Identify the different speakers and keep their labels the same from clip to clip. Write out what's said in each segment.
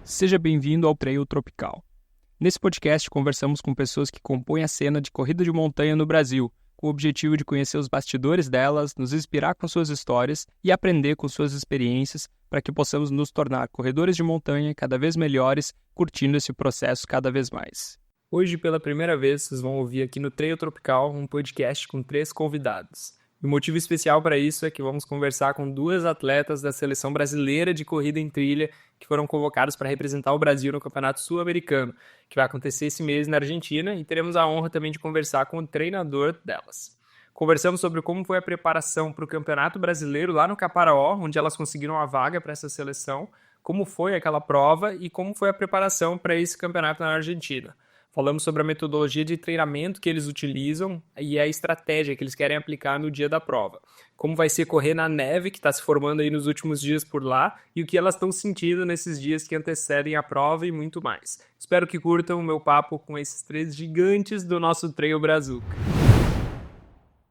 Speaker 1: Seja bem-vindo ao Trail Tropical. Nesse podcast, conversamos com pessoas que compõem a cena de corrida de montanha no Brasil, com o objetivo de conhecer os bastidores delas, nos inspirar com suas histórias e aprender com suas experiências para que possamos nos tornar corredores de montanha cada vez melhores, curtindo esse processo cada vez mais. Hoje, pela primeira vez, vocês vão ouvir aqui no Trail Tropical um podcast com 3 convidados. E o motivo especial para isso é que vamos conversar com 2 atletas da Seleção Brasileira de Corrida em Trilha que foram convocados para representar o Brasil no Campeonato Sul-Americano, que vai acontecer esse mês na Argentina, e teremos a honra também de conversar com o treinador delas. Conversamos sobre como foi a preparação para o Campeonato Brasileiro lá no Caparaó, onde elas conseguiram a vaga para essa seleção, como foi aquela prova e como foi a preparação para esse campeonato na Argentina. Falamos sobre a metodologia de treinamento que eles utilizam e a estratégia que eles querem aplicar no dia da prova. Como vai ser correr na neve, que está se formando aí nos últimos dias por lá, e o que elas estão sentindo nesses dias que antecedem a prova e muito mais. Espero que curtam o meu papo com esses 3 gigantes do nosso Trail Brazuca.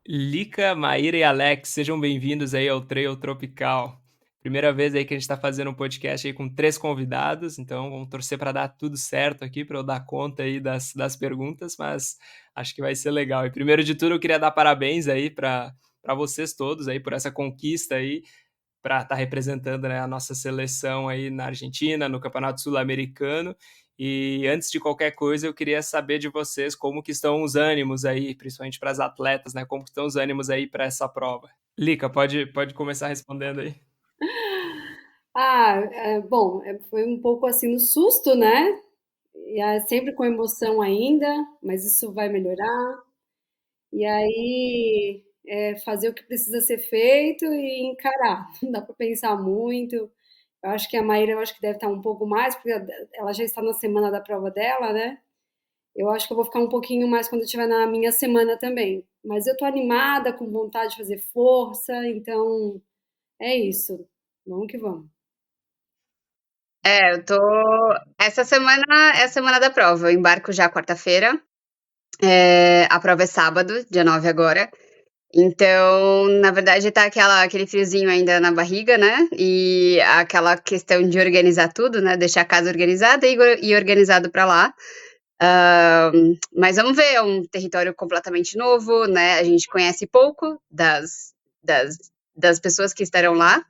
Speaker 1: Lica, Maíra e Alex, sejam bem-vindos aí ao Trail Tropical. Primeira vez aí que a gente está fazendo um podcast aí com 3 convidados, então vamos torcer para dar tudo certo aqui, para eu dar conta aí das perguntas, mas acho que vai ser legal. E primeiro de tudo eu queria dar parabéns aí para vocês todos aí por essa conquista aí, para estar representando, né, a nossa seleção aí na Argentina, no Campeonato Sul-Americano. E antes de qualquer coisa eu queria saber de vocês como que estão os ânimos aí, principalmente para as atletas, né, como que estão os ânimos aí para essa prova. Lica, pode começar respondendo aí.
Speaker 2: Bom, foi um pouco assim no susto, né? E sempre com emoção ainda, mas isso vai melhorar. E aí, fazer o que precisa ser feito e encarar. Não dá para pensar muito. Eu acho que a Maíra, eu acho que deve estar um pouco mais, porque ela já está na semana da prova dela, né? Eu acho que eu vou ficar um pouquinho mais quando eu estiver na minha semana também. Mas eu tô animada, com vontade de fazer força, então é isso. Vamos que vamos.
Speaker 3: Eu tô. Essa semana é a semana da prova. Eu embarco já quarta-feira. A prova é sábado, dia 9 agora. Então, na verdade, tá aquele friozinho ainda na barriga, né? E aquela questão de organizar tudo, né? Deixar a casa organizada e organizado para lá. Mas vamos ver, é um território completamente novo, né? A gente conhece pouco das pessoas que estarão lá.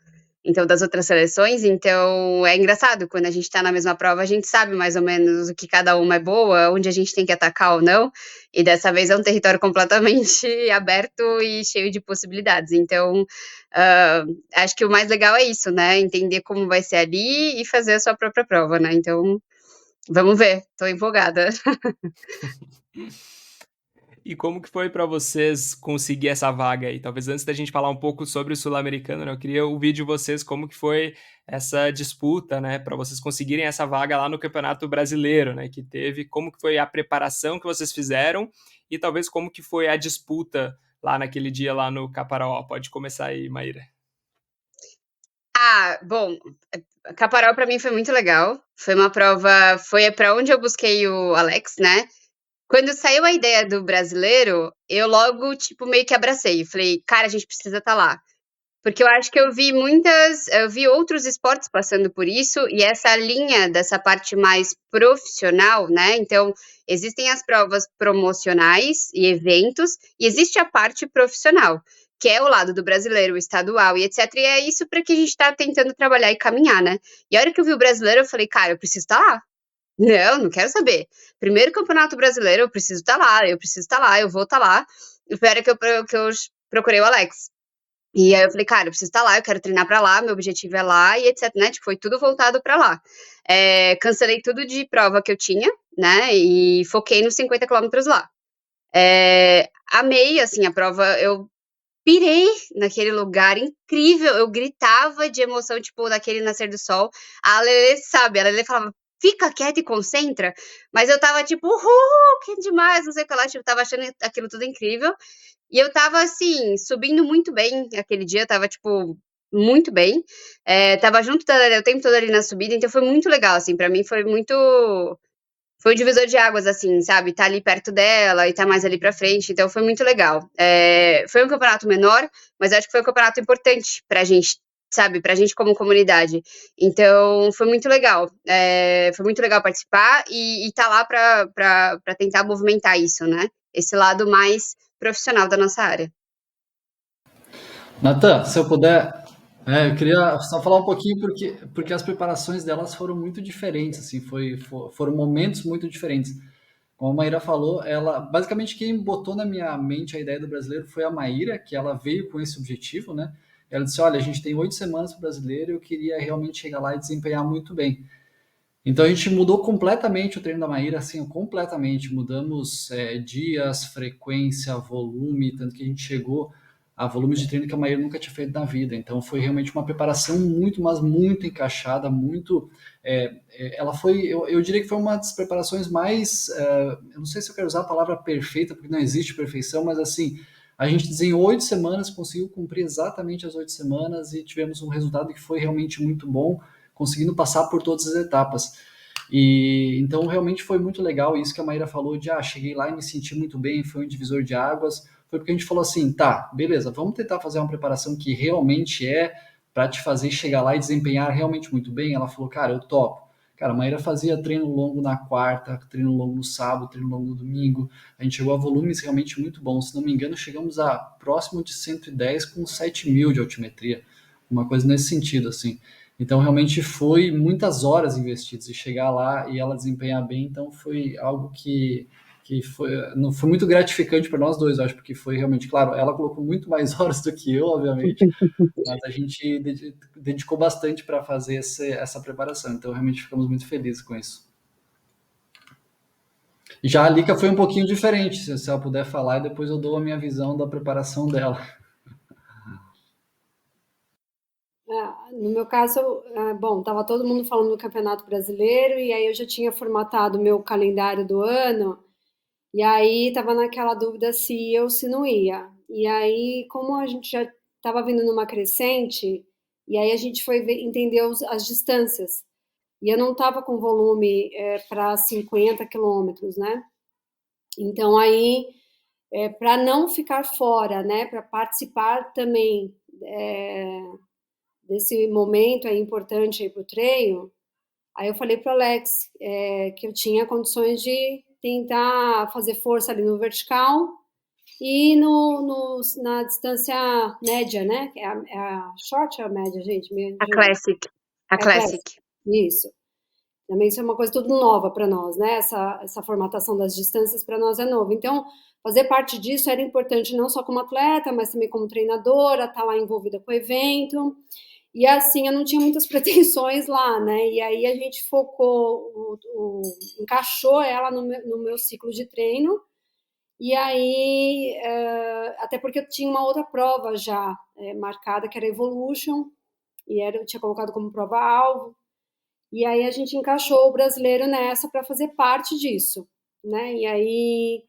Speaker 3: Então, das outras seleções, então é engraçado, quando a gente tá na mesma prova, a gente sabe mais ou menos o que cada uma é boa, onde a gente tem que atacar ou não, e dessa vez é um território completamente aberto e cheio de possibilidades, então acho que o mais legal é isso, né, entender como vai ser ali e fazer a sua própria prova, né, então vamos ver, tô empolgada.
Speaker 1: E como que foi para vocês conseguir essa vaga aí? Talvez antes da gente falar um pouco sobre o Sul-Americano, né, eu queria ouvir de vocês como que foi essa disputa, né, para vocês conseguirem essa vaga lá no Campeonato Brasileiro, né, que teve, como que foi a preparação que vocês fizeram e talvez como que foi a disputa lá naquele dia lá no Caparaó. Pode começar aí, Maíra.
Speaker 3: Bom, Caparaó para mim foi muito legal, foi uma prova, foi para onde eu busquei o Alex, né. Quando saiu a ideia do brasileiro, eu logo, tipo, meio que abracei. Falei, cara, a gente precisa estar lá. Porque eu acho que eu vi outros esportes passando por isso, e essa linha dessa parte mais profissional, né? Então, existem as provas promocionais e eventos, e existe a parte profissional, que é o lado do brasileiro, o estadual e etc. E é isso para que a gente está tentando trabalhar e caminhar, né? E a hora que eu vi o brasileiro, eu falei, cara, eu preciso estar lá. Não quero saber. Primeiro campeonato brasileiro, eu preciso estar lá, eu vou estar lá. E foi a hora que eu procurei o Alex. E aí eu falei, cara, eu preciso estar lá, eu quero treinar pra lá, meu objetivo é lá e etc, né? Tipo, foi tudo voltado pra lá. Cancelei tudo de prova que eu tinha, né? E foquei nos 50 quilômetros lá. Amei, assim, a prova, eu pirei naquele lugar incrível, eu gritava de emoção, tipo, daquele nascer do sol. A Lelê falava, fica quieta e concentra, mas eu tava tipo, que demais, não sei o que lá, tipo, tava achando aquilo tudo incrível, e eu tava, assim, subindo muito bem aquele dia, tava, tipo, muito bem, tava junto da Lelê o tempo todo ali na subida, então foi muito legal, assim, pra mim foi um divisor de águas, assim, sabe? Tá ali perto dela e tá mais ali pra frente, então foi muito legal. Foi um campeonato menor, mas acho que foi um campeonato importante pra gente sabe, pra gente como comunidade. Então, foi muito legal. Foi muito legal participar e tá lá pra tentar movimentar isso, né? Esse lado mais profissional da nossa área.
Speaker 4: Natan, se eu puder, eu queria só falar um pouquinho porque as preparações delas foram muito diferentes, assim, foram momentos muito diferentes. Como a Maíra falou, ela basicamente quem botou na minha mente a ideia do brasileiro foi a Maíra, que ela veio com esse objetivo, né? Ela disse: olha, a gente tem 8 semanas para o brasileiro e eu queria realmente chegar lá e desempenhar muito bem. Então a gente mudou completamente o treino da Maíra, assim, completamente. Mudamos dias, frequência, volume, tanto que a gente chegou a volumes de treino que a Maíra nunca tinha feito na vida. Então foi realmente uma preparação muito, mas muito encaixada, muito. Ela foi, eu diria que foi uma das preparações mais. Eu não sei se eu quero usar a palavra perfeita, porque não existe perfeição, mas assim. A gente desenhou 8 semanas, conseguiu cumprir exatamente as 8 semanas e tivemos um resultado que foi realmente muito bom, conseguindo passar por todas as etapas. E então realmente foi muito legal isso que a Maíra falou de cheguei lá e me senti muito bem, foi um divisor de águas. Foi porque a gente falou assim, tá, beleza, vamos tentar fazer uma preparação que realmente para te fazer chegar lá e desempenhar realmente muito bem. Ela falou, cara, eu topo. Cara, a Maíra fazia treino longo na quarta, treino longo no sábado, treino longo no domingo. A gente chegou a volumes realmente muito bons. Se não me engano, chegamos a próximo de 110 com 7.000 de altimetria. Uma coisa nesse sentido, assim. Então, realmente foi muitas horas investidas e chegar lá e ela desempenhar bem. Então, foi algo que foi muito gratificante para nós dois, eu acho, porque foi realmente, claro, ela colocou muito mais horas do que eu, obviamente, mas a gente dedicou bastante para fazer essa preparação. Então, realmente ficamos muito felizes com isso. Já a Lika foi um pouquinho diferente, se ela puder falar, e depois eu dou a minha visão da preparação dela.
Speaker 2: No meu caso, bom, estava todo mundo falando do Campeonato Brasileiro e aí eu já tinha formatado o meu calendário do ano e aí estava naquela dúvida se ia ou se não ia. E aí, como a gente já estava vindo numa crescente, e aí a gente foi entender as distâncias. E eu não estava com volume para 50 quilômetros, né? Então aí, para não ficar fora, né? Para participar também desse momento aí importante aí para o treino, aí eu falei para o Alex que eu tinha condições de tentar fazer força ali no vertical e na distância média, né? É a short ou a média, gente?
Speaker 3: A Classic. A Classic.
Speaker 2: Isso. Também isso é uma coisa tudo nova para nós, né? Essa formatação das distâncias para nós é novo. Então, fazer parte disso era importante não só como atleta, mas também como treinadora, estar lá envolvida com o evento. E assim, eu não tinha muitas pretensões lá, né? E aí a gente focou, encaixou ela no meu ciclo de treino. E aí, até porque eu tinha uma outra prova já marcada, que era Evolution, e eu tinha colocado como prova-alvo. E aí a gente encaixou o brasileiro nessa para fazer parte disso, né? E aí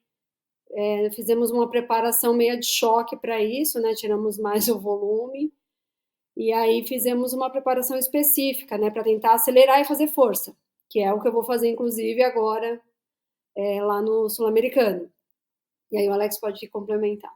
Speaker 2: fizemos uma preparação meia de choque para isso, né? Tiramos mais o volume. E aí fizemos uma preparação específica, né? Para tentar acelerar e fazer força, que é o que eu vou fazer, inclusive, agora lá no Sul-Americano. E aí o Alex pode complementar.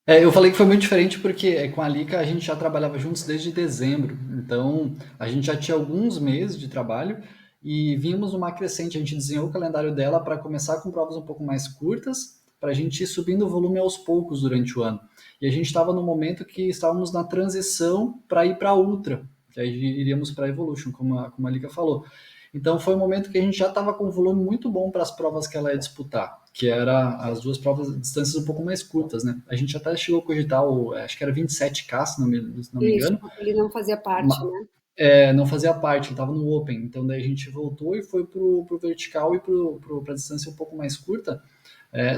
Speaker 4: Eu falei que foi muito diferente porque com a Lika a gente já trabalhava juntos desde dezembro, então a gente já tinha alguns meses de trabalho e vínhamos numa crescente. A gente desenhou o calendário dela para começar com provas um pouco mais curtas, para a gente ir subindo o volume aos poucos durante o ano. E a gente estava no momento que estávamos na transição para ir para a Ultra, que aí iríamos para a Evolution, como a Lika falou. Então foi um momento que a gente já estava com um volume muito bom para as provas que ela ia disputar, que era as duas provas de distâncias um pouco mais curtas, né? A gente até chegou a cogitar, acho que era 27K, se não me engano.
Speaker 2: Ele não fazia parte, né?
Speaker 4: Não fazia parte, ele estava no Open. Então daí a gente voltou e foi pro vertical e para a distância um pouco mais curta,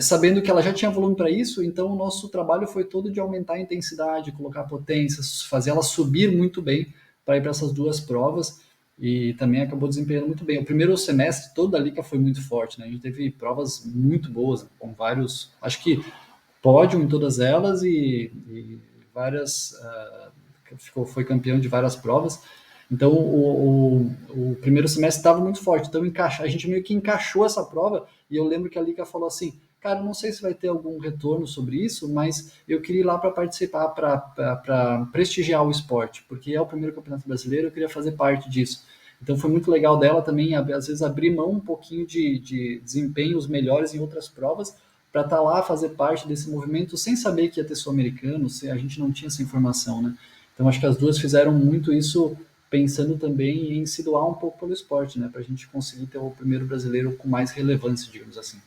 Speaker 4: sabendo que ela já tinha volume para isso. Então o nosso trabalho foi todo de aumentar a intensidade, colocar potência, fazer ela subir muito bem para ir para essas duas provas. E também acabou desempenhando muito bem. O primeiro semestre todo da Lika foi muito forte, né? A gente teve provas muito boas, com vários, acho que pódio em todas elas e várias, foi campeão de várias provas. Então o primeiro semestre estava muito forte, então a gente meio que encaixou essa prova. E eu lembro que a Lika falou assim, cara, não sei se vai ter algum retorno sobre isso, mas eu queria ir lá para participar, para prestigiar o esporte, porque é o primeiro campeonato brasileiro, eu queria fazer parte disso. Então foi muito legal dela também, às vezes, abrir mão um pouquinho de desempenhos melhores em outras provas, para estar lá, fazer parte desse movimento, sem saber que ia ter sul-americano, a gente não tinha essa informação, né? Então acho que as duas fizeram muito isso, pensando também em se doar um pouco pelo esporte, né? Para a gente conseguir ter o primeiro brasileiro com mais relevância, digamos assim.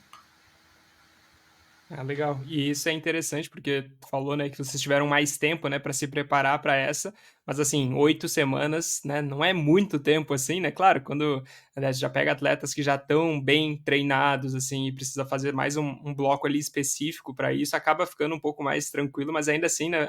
Speaker 1: Ah, legal. E isso é interessante porque tu falou, né, que vocês tiveram mais tempo, né, para se preparar para essa, mas assim, 8 semanas, né, não é muito tempo assim, né? Claro, quando, aliás, já pega atletas que já estão bem treinados, assim, e precisa fazer mais um bloco ali específico para isso, acaba ficando um pouco mais tranquilo, mas ainda assim, né,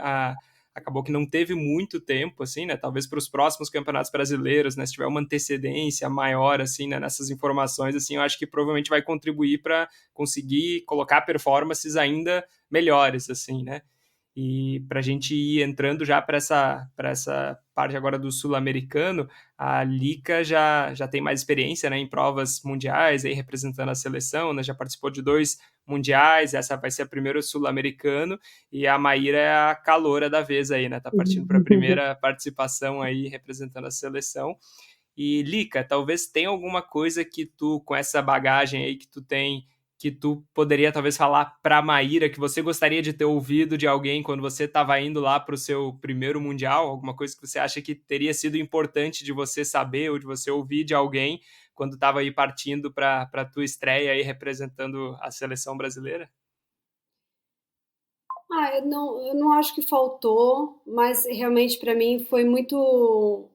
Speaker 1: acabou que não teve muito tempo, assim, né? Talvez para os próximos campeonatos brasileiros, né? Se tiver uma antecedência maior, assim, né, nessas informações, assim, eu acho que provavelmente vai contribuir para conseguir colocar performances ainda melhores, assim, né? E para a gente ir entrando já para essa parte agora do sul-americano, a Lica já tem mais experiência, né, em provas mundiais, aí representando a seleção, né, já participou de 2 mundiais, essa vai ser a primeira sul-americano, e a Maíra é a caloura da vez aí, né, tá partindo para a primeira participação aí representando a seleção. E, Lica, talvez tenha alguma coisa que tu, com essa bagagem aí que tu tem, que tu poderia talvez falar para a Maíra, que você gostaria de ter ouvido de alguém quando você estava indo lá para o seu primeiro Mundial? Alguma coisa que você acha que teria sido importante de você saber ou de você ouvir de alguém quando estava aí partindo para a tua estreia aí representando a seleção brasileira?
Speaker 2: Eu não acho que faltou, mas realmente para mim foi muito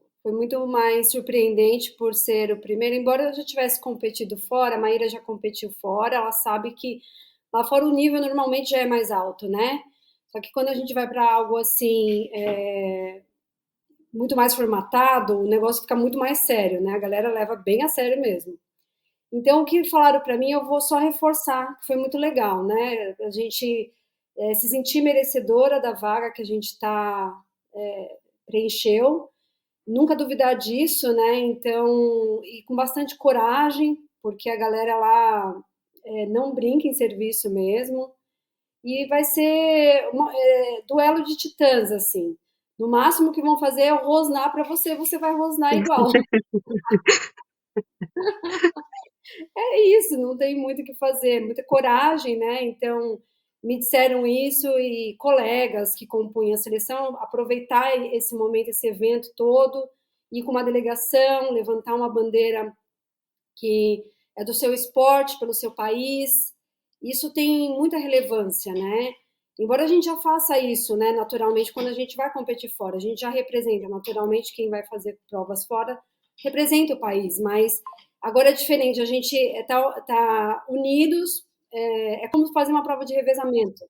Speaker 2: mais surpreendente por ser o primeiro. Embora eu já tivesse competido fora, a Maíra já competiu fora, ela sabe que lá fora o nível normalmente já é mais alto, né? Só que quando a gente vai para algo assim, muito mais formatado, o negócio fica muito mais sério, né? A galera leva bem a sério mesmo. Então, o que falaram para mim, eu vou só reforçar, que foi muito legal, né? A gente se sentir merecedora da vaga que a gente preencheu, nunca duvidar disso, né? Então, e com bastante coragem, porque a galera lá não brinca em serviço mesmo, e vai ser duelo de titãs, assim. No máximo que vão fazer é rosnar para você, você vai rosnar igual. É isso, não tem muito o que fazer, muita coragem, né? Então, me disseram isso e colegas que compunham a seleção, aproveitar esse momento, esse evento todo, ir com uma delegação, levantar uma bandeira que é do seu esporte, pelo seu país. Isso tem muita relevância, né? Embora a gente já faça isso, né, naturalmente, quando a gente vai competir fora, a gente já representa naturalmente quem vai fazer provas fora, representa o país, mas agora é diferente, a gente tá unidos, é como fazer uma prova de revezamento,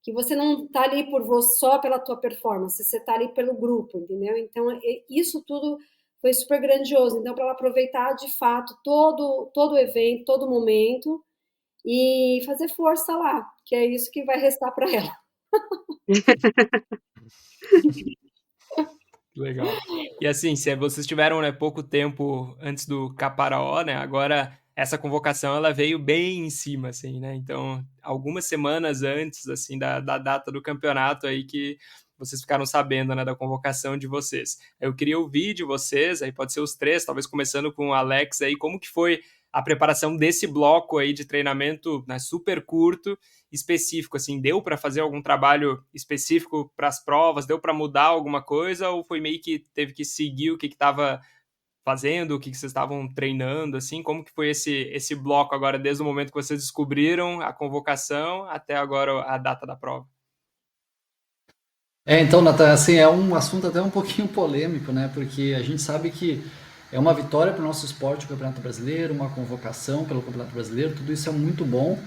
Speaker 2: que você não tá ali por você só pela tua performance, você tá ali pelo grupo, entendeu? Então, isso tudo foi super grandioso. Então, para ela aproveitar de fato todo o evento, todo o momento e fazer força lá, que é isso que vai restar para ela.
Speaker 1: Legal. E assim, se vocês tiveram, né, pouco tempo antes do Caparaó, né, agora essa convocação ela veio bem em cima, assim, né, então algumas semanas antes, assim, da data do campeonato aí que vocês ficaram sabendo, né, da convocação de vocês. Eu queria ouvir de vocês, aí pode ser os três, talvez começando com o Alex aí, como que foi a preparação desse bloco aí de treinamento, né, super curto, específico, assim, deu para fazer algum trabalho específico para as provas, deu para mudar alguma coisa, ou foi meio que teve que seguir o que estava fazendo, o que vocês estavam treinando, assim, como que foi esse bloco agora, desde o momento que vocês descobriram a convocação até agora a data da prova?
Speaker 4: Então, Nathan, assim, é um assunto até um pouquinho polêmico, né? Porque a gente sabe que é uma vitória para o nosso esporte, o Campeonato Brasileiro, uma convocação pelo Campeonato Brasileiro, tudo isso é muito bom.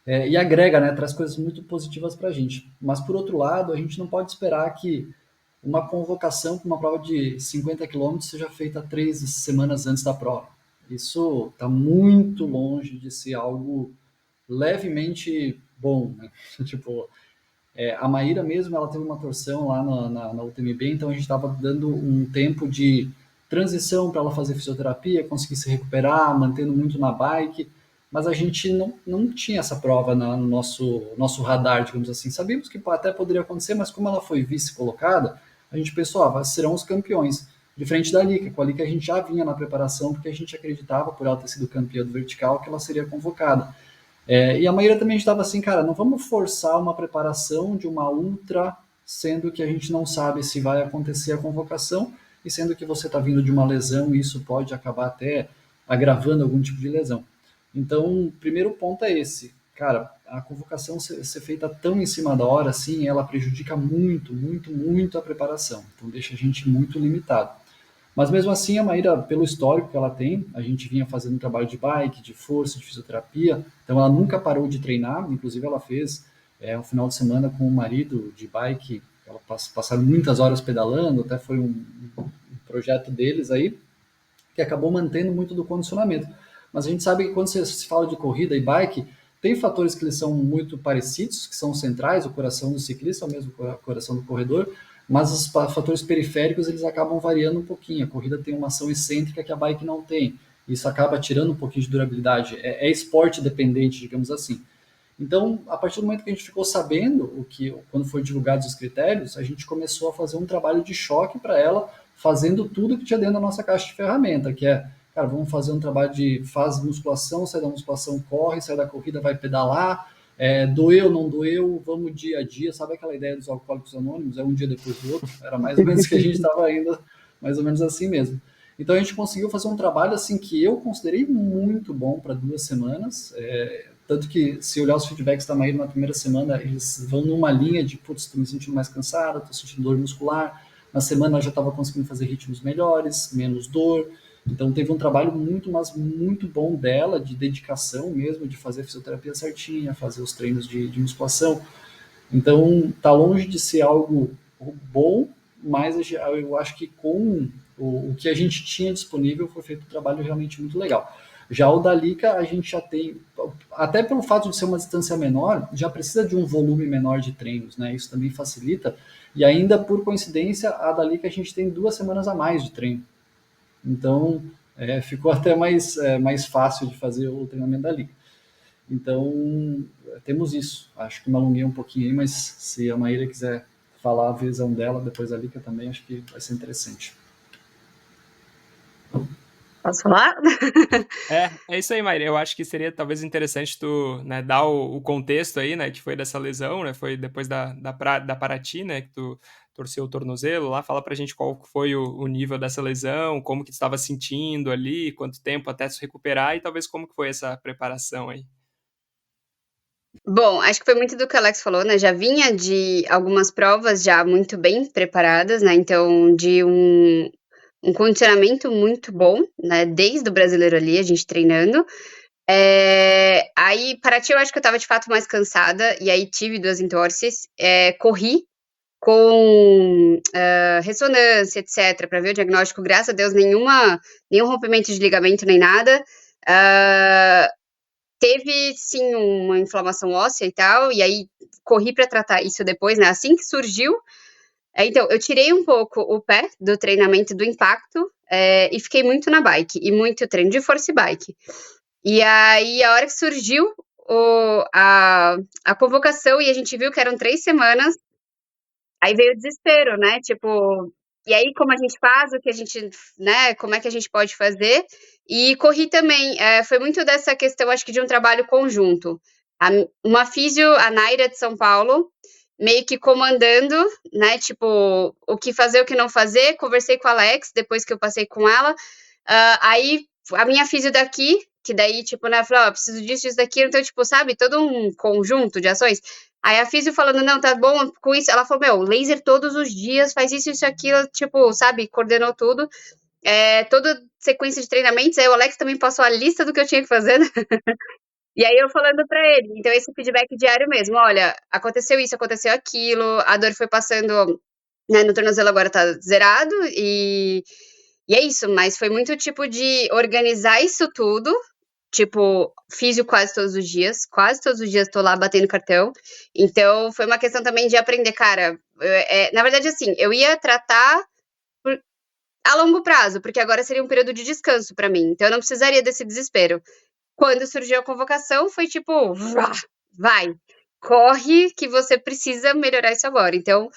Speaker 4: E agrega, né, traz coisas muito positivas para a gente. Mas, por outro lado, a gente não pode esperar que uma convocação para uma prova de 50 quilômetros seja feita 3 semanas antes da prova. Isso está muito longe de ser algo levemente bom, né? Tipo, a Maíra mesmo, ela teve uma torção lá na UTMB, então a gente estava dando um tempo de transição para ela fazer fisioterapia, conseguir se recuperar, mantendo muito na bike. mas a gente não tinha essa prova no nosso radar, digamos assim. Sabíamos que até poderia acontecer, mas como ela foi vice-colocada, a gente pensou, serão os campeões. Diferente da Lika, com a Lika a gente já vinha na preparação, porque a gente acreditava, por ela ter sido campeã do vertical, que ela seria convocada. E a Maíra também estava assim, cara, não vamos forçar uma preparação de uma ultra, sendo que a gente não sabe se vai acontecer a convocação, e sendo que você está vindo de uma lesão, e isso pode acabar até agravando algum tipo de lesão. Então, o primeiro ponto é esse. Cara, a convocação ser feita tão em cima da hora, assim, ela prejudica muito, muito, muito a preparação. Então, deixa a gente muito limitado. Mas mesmo assim, a Maíra, pelo histórico que ela tem, a gente vinha fazendo um trabalho de bike, de força, de fisioterapia, então ela nunca parou de treinar, inclusive ela fez um final de semana com o marido de bike, ela passaram muitas horas pedalando, até foi um projeto deles aí, que acabou mantendo muito do condicionamento. Mas a gente sabe que quando se fala de corrida e bike, tem fatores que eles são muito parecidos, que são centrais, o coração do ciclista é o mesmo coração do corredor, mas os fatores periféricos eles acabam variando um pouquinho. A corrida tem uma ação excêntrica que a bike não tem. Isso acaba tirando um pouquinho de durabilidade. É esporte dependente, digamos assim. Então, a partir do momento que a gente ficou sabendo quando foram divulgados os critérios, a gente começou a fazer um trabalho de choque para ela, fazendo tudo que tinha dentro da nossa caixa de ferramenta, que é, cara, vamos fazer um trabalho de faz musculação, sai da musculação, corre, sai da corrida, vai pedalar, doeu, não doeu, vamos dia a dia, sabe aquela ideia dos alcoólicos anônimos, um dia depois do outro, era mais ou menos que a gente estava indo, mais ou menos assim mesmo. Então a gente conseguiu fazer um trabalho assim que eu considerei muito bom para 2 semanas, tanto que, se olhar os feedbacks da Maíra na primeira semana, eles vão numa linha de, putz, estou me sentindo mais cansado, estou sentindo dor muscular. Na semana eu já estava conseguindo fazer ritmos melhores, menos dor. Então teve um trabalho muito, mas muito bom dela, de dedicação mesmo, de fazer a fisioterapia certinha, fazer os treinos de musculação. Então tá longe de ser algo bom, mas eu acho que com o que a gente tinha disponível foi feito um trabalho realmente muito legal. Já o da Lika, a gente já tem, até pelo fato de ser uma distância menor, já precisa de um volume menor de treinos, né? Isso também facilita. E ainda, por coincidência, a da Lika a gente tem 2 semanas a mais de treino. Então, ficou até mais fácil de fazer o treinamento da Lika. Então, temos isso. Acho que me alonguei um pouquinho aí, mas se a Maíra quiser falar a visão dela, depois da Lika também, acho que vai ser interessante.
Speaker 3: Posso falar?
Speaker 1: É isso aí, Maíra. Eu acho que seria talvez interessante tu, né, dar o contexto aí, né, que foi dessa lesão, né, foi depois da Paraty, né, que tu torceu o tornozelo lá. Fala pra gente qual foi o nível dessa lesão, como que tu estava sentindo ali, quanto tempo até se recuperar e talvez como que foi essa preparação aí.
Speaker 3: Bom, acho que foi muito do que o Alex falou, né? Já vinha de algumas provas já muito bem preparadas, né? Então, de um condicionamento muito bom, né? Desde o brasileiro ali, a gente treinando. Aí, Paraty, eu acho que eu tava de fato mais cansada, e aí tive 2 entorses. Corri com ressonância, etc., para ver o diagnóstico. Graças a Deus, nenhum rompimento de ligamento nem nada. Teve, sim, uma inflamação óssea e tal, e aí corri para tratar isso depois, né? Assim que surgiu. Então, eu tirei um pouco o pé do treinamento do impacto e fiquei muito na bike, e muito treino de força e bike. E aí, a hora que surgiu a convocação e a gente viu que eram 3 semanas, aí veio o desespero, né? Tipo, e aí como a gente faz, o que a gente, né? Como é que a gente pode fazer? E corri também, foi muito dessa questão, acho que de um trabalho conjunto. Uma físio, a Naira de São Paulo, meio que comandando, né? Tipo, o que fazer, o que não fazer. Conversei com a Alex depois que eu passei com ela. Aí a minha físio daqui, que daí, tipo, né, falou, preciso disso, disso, daquilo. Então, tipo, sabe, todo um conjunto de ações. Aí a físio falando, não, tá bom com isso. Ela falou, meu, laser todos os dias, faz isso, isso, aquilo, tipo, sabe, coordenou tudo. Toda sequência de treinamentos. Aí o Alex também passou a lista do que eu tinha que fazer, né? E aí eu falando pra ele, então esse feedback diário mesmo, olha, aconteceu isso, aconteceu aquilo, a dor foi passando, né, no tornozelo agora tá zerado, e é isso, mas foi muito tipo de organizar isso tudo, tipo, físio quase todos os dias tô lá batendo cartão, então foi uma questão também de aprender, cara, na verdade assim, eu ia tratar a longo prazo, porque agora seria um período de descanso pra mim, então eu não precisaria desse desespero. Quando surgiu a convocação, foi tipo, vai, corre que você precisa melhorar isso agora. Então,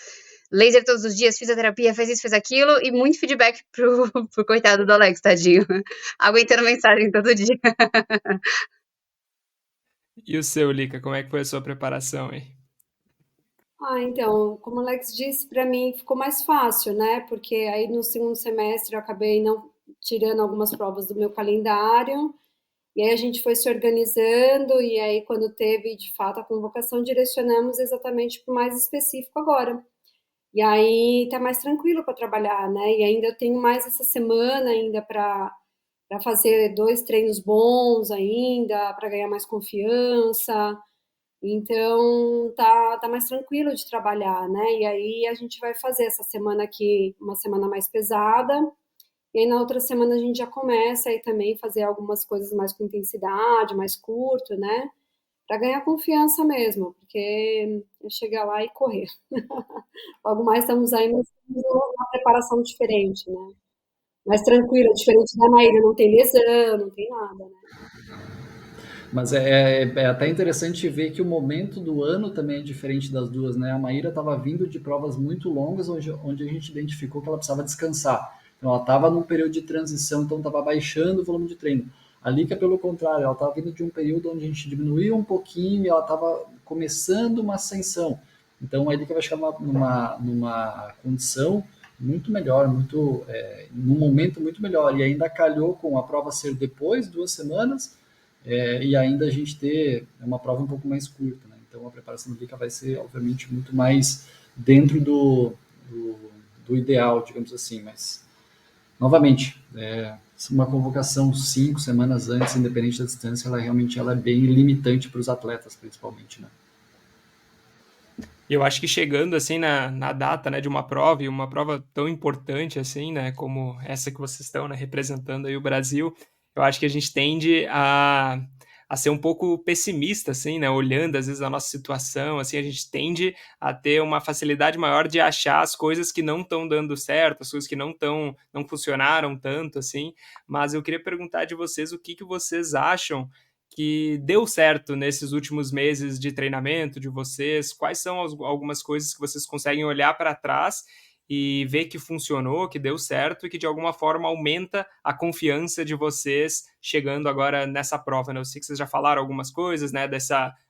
Speaker 3: laser todos os dias, fisioterapia, fez isso, fez aquilo, e muito feedback pro coitado do Alex, tadinho. Aguentando mensagem todo dia.
Speaker 1: E o seu, Lica, como é que foi a sua preparação aí?
Speaker 2: Então, como o Alex disse, para mim ficou mais fácil, né? Porque aí no segundo semestre eu acabei não tirando algumas provas do meu calendário, e aí a gente foi se organizando, e aí quando teve de fato a convocação, direcionamos exatamente para o mais específico agora. E aí tá mais tranquilo para trabalhar, né? E ainda eu tenho mais essa semana ainda para fazer 2 treinos bons ainda, para ganhar mais confiança. Então tá mais tranquilo de trabalhar, né? E aí a gente vai fazer essa semana aqui uma semana mais pesada, e aí na outra semana a gente já começa aí também fazer algumas coisas mais com intensidade, mais curto, né? Para ganhar confiança mesmo, porque é chegar lá e correr. Logo mais estamos aí numa preparação diferente, né? Mais tranquila, diferente da Maíra, não tem lesão, não tem nada, né?
Speaker 4: Mas é até interessante ver que o momento do ano também é diferente das duas, né? A Maíra estava vindo de provas muito longas, onde a gente identificou que ela precisava descansar. Então, ela estava num período de transição, então estava baixando o volume de treino. A Lica, pelo contrário, ela estava vindo de um período onde a gente diminuiu um pouquinho e ela estava começando uma ascensão. Então, a Lica vai chegar numa condição muito melhor, num momento muito melhor. E ainda calhou com a prova ser depois, 2 semanas, e ainda a gente ter uma prova um pouco mais curta, né? Então a preparação do Lica vai ser, obviamente, muito mais dentro do ideal, digamos assim, mas, novamente, uma convocação 5 semanas antes, independente da distância, ela é bem limitante para os atletas, principalmente, né?
Speaker 1: E eu acho que chegando assim na data, né, de uma prova, e uma prova tão importante assim, né, como essa que vocês estão, né, representando aí o Brasil, eu acho que a gente tende a ser um pouco pessimista, assim, né, olhando às vezes a nossa situação, assim, a gente tende a ter uma facilidade maior de achar as coisas que não estão dando certo, as coisas que não funcionaram tanto, assim, mas eu queria perguntar de vocês o que vocês acham que deu certo nesses últimos meses de treinamento de vocês? Quais são algumas coisas que vocês conseguem olhar para trás e ver que funcionou, que deu certo e que de alguma forma aumenta a confiança de vocês chegando agora nessa prova, né? Eu sei que vocês já falaram algumas coisas, né,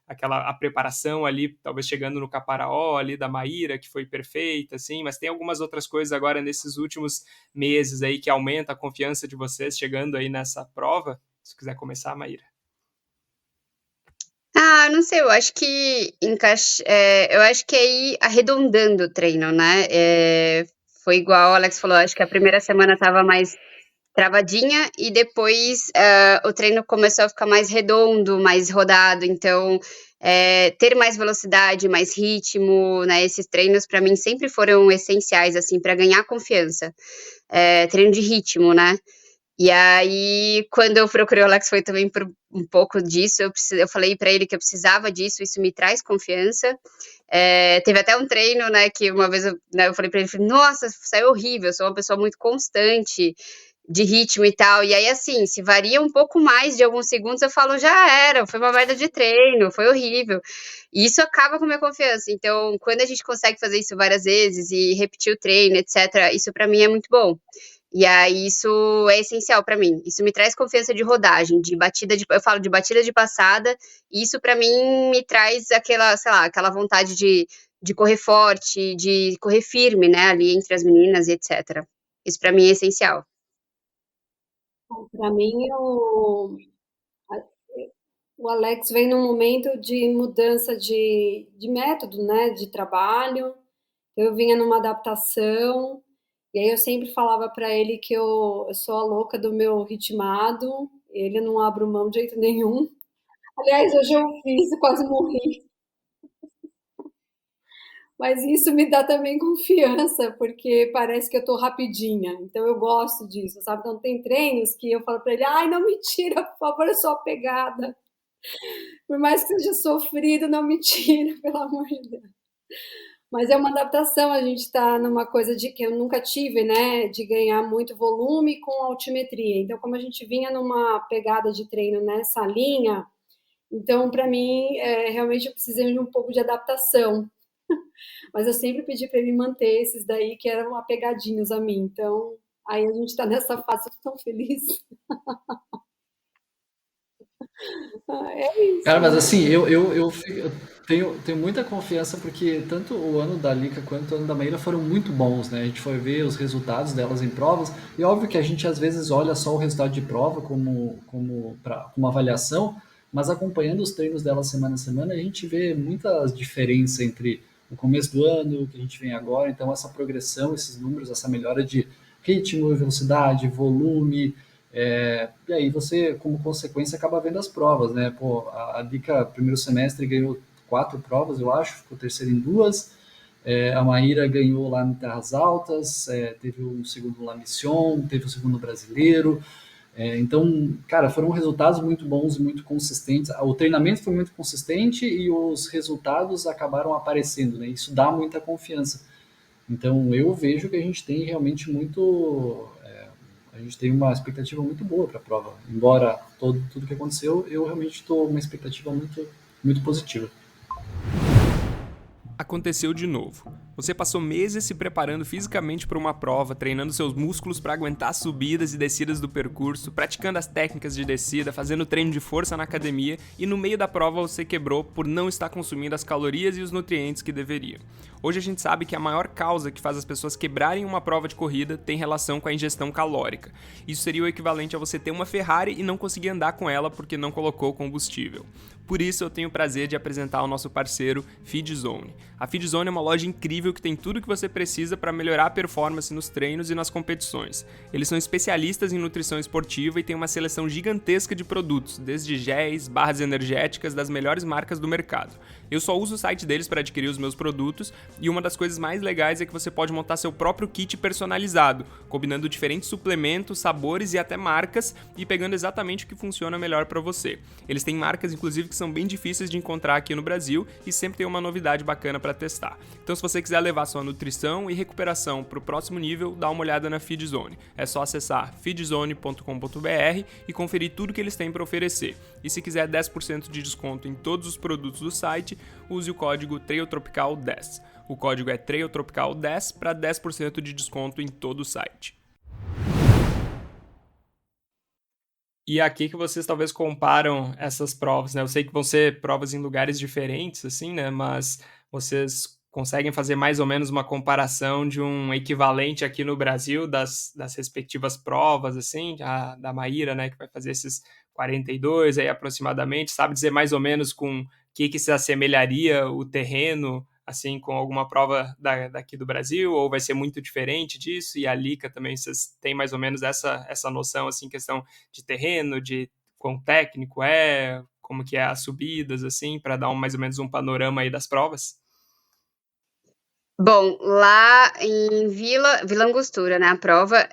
Speaker 1: a preparação ali, talvez chegando no Caparaó ali da Maíra, que foi perfeita, assim, mas tem algumas outras coisas agora nesses últimos meses aí que aumenta a confiança de vocês chegando aí nessa prova? Se quiser começar, Maíra.
Speaker 3: Não sei, eu acho que eu acho que aí arredondando o treino, né? Foi igual o Alex falou, acho que a primeira semana estava mais travadinha e depois o treino começou a ficar mais redondo, mais rodado, então ter mais velocidade, mais ritmo, né? Esses treinos para mim sempre foram essenciais assim para ganhar confiança. Treino de ritmo, né? E aí, quando eu procurei o Alex, foi também por um pouco disso. Eu falei para ele que eu precisava disso, isso me traz confiança. Teve até um treino, né, que uma vez eu falei para ele, nossa, saiu horrível, eu sou uma pessoa muito constante de ritmo e tal. E aí, assim, se varia um pouco mais de alguns segundos, eu falo, já era, foi uma merda de treino, foi horrível. E isso acaba com a minha confiança. Então, quando a gente consegue fazer isso várias vezes e repetir o treino, etc., isso para mim é muito bom. E aí isso é essencial para mim. Isso me traz confiança de rodagem, eu falo de batida de passada, e isso para mim me traz aquela, sei lá, aquela vontade de correr forte, de correr firme, né, ali entre as meninas e etc. Isso para mim é essencial.
Speaker 2: Para mim, o Alex vem num momento de mudança de método, né, de trabalho. Eu vinha numa adaptação, e aí eu sempre falava para ele que eu sou a louca do meu ritmado, ele não abre mão de jeito nenhum. Aliás, hoje eu fiz, quase morri. Mas isso me dá também confiança, porque parece que eu tô rapidinha. Então eu gosto disso, sabe? Então tem treinos que eu falo para ele: ai, não me tira, por favor, eu sou apegada. Por mais que seja sofrido, não me tira, pelo amor de Deus. Mas é uma adaptação, a gente está numa coisa de que eu nunca tive, né? De ganhar muito volume com altimetria. Então, como a gente vinha numa pegada de treino nessa linha, então, para mim, realmente eu precisei de um pouco de adaptação. Mas eu sempre pedi para ele manter esses daí que eram apegadinhos a mim. Então, aí a gente está nessa fase, eu tô tão feliz. É isso,
Speaker 4: Cara, mas
Speaker 2: né?
Speaker 4: assim, eu tenho muita confiança porque tanto o ano da Lika quanto o ano da Maíra foram muito bons, né? A gente foi ver os resultados delas em provas, e óbvio que a gente às vezes olha só o resultado de prova como avaliação, mas acompanhando os treinos delas semana a semana, a gente vê muitas diferenças entre o começo do ano, o que a gente vem agora, então essa progressão, esses números, essa melhora de ritmo, velocidade, volume, e aí você, como consequência, acaba vendo as provas, né? Pô, a Dica, primeiro semestre, ganhou 4 provas, eu acho, ficou terceiro em 2. A Maíra ganhou lá em Terras Altas, teve um segundo La Mission, teve o segundo brasileiro. Então, cara, foram resultados muito bons e muito consistentes. O treinamento foi muito consistente e os resultados acabaram aparecendo, né? Isso dá muita confiança. Então, eu vejo que a gente tem realmente muito. A gente tem uma expectativa muito boa para a prova. Embora tudo que aconteceu, eu realmente estou com uma expectativa muito positiva.
Speaker 1: Aconteceu de novo. Você passou meses se preparando fisicamente para uma prova, treinando seus músculos para aguentar as subidas e descidas do percurso, praticando as técnicas de descida, fazendo treino de força na academia e no meio da prova você quebrou por não estar consumindo as calorias e os nutrientes que deveria. Hoje a gente sabe que a maior causa que faz as pessoas quebrarem uma prova de corrida tem relação com a ingestão calórica. Isso seria o equivalente a você ter uma Ferrari e não conseguir andar com ela porque não colocou combustível. Por isso eu tenho o prazer de apresentar o nosso parceiro Feedzone. A Feedzone é uma loja incrível que tem tudo o que você precisa para melhorar a performance nos treinos e nas competições. Eles são especialistas em nutrição esportiva e têm uma seleção gigantesca de produtos, desde géis, barras energéticas das melhores marcas do mercado. Eu só uso o site deles para adquirir os meus produtos e uma das coisas mais legais é que você pode montar seu próprio kit personalizado, combinando diferentes suplementos, sabores e até marcas e pegando exatamente o que funciona melhor para você. Eles têm marcas, inclusive, que são bem difíceis de encontrar aqui no Brasil e sempre tem uma novidade bacana para testar. Então, se você quiser levar sua nutrição e recuperação para o próximo nível, dá uma olhada na Feedzone. É só acessar feedzone.com.br e conferir tudo que eles têm para oferecer. E se quiser 10% de desconto em todos os produtos do site, use o código TRAILTROPICAL10. O código é TRAILTROPICAL10 para 10% de desconto em todo o site. E aqui que vocês talvez comparam essas provas, né? Eu sei que vão ser provas em lugares diferentes, assim, né? Mas vocês conseguem fazer mais ou menos uma comparação de um equivalente aqui no Brasil das respectivas provas, assim, da Maíra, né? Que vai fazer esses 42 aí aproximadamente. Sabe dizer mais ou menos com o que se assemelharia o terreno, assim, com alguma prova daqui do Brasil? Ou vai ser muito diferente disso? E a Lika também, vocês têm mais ou menos essa noção, assim, questão de terreno, de quão técnico como que é as subidas, assim, para dar mais ou menos um panorama aí das provas?
Speaker 3: Bom, lá em Vila Angostura, né, a prova,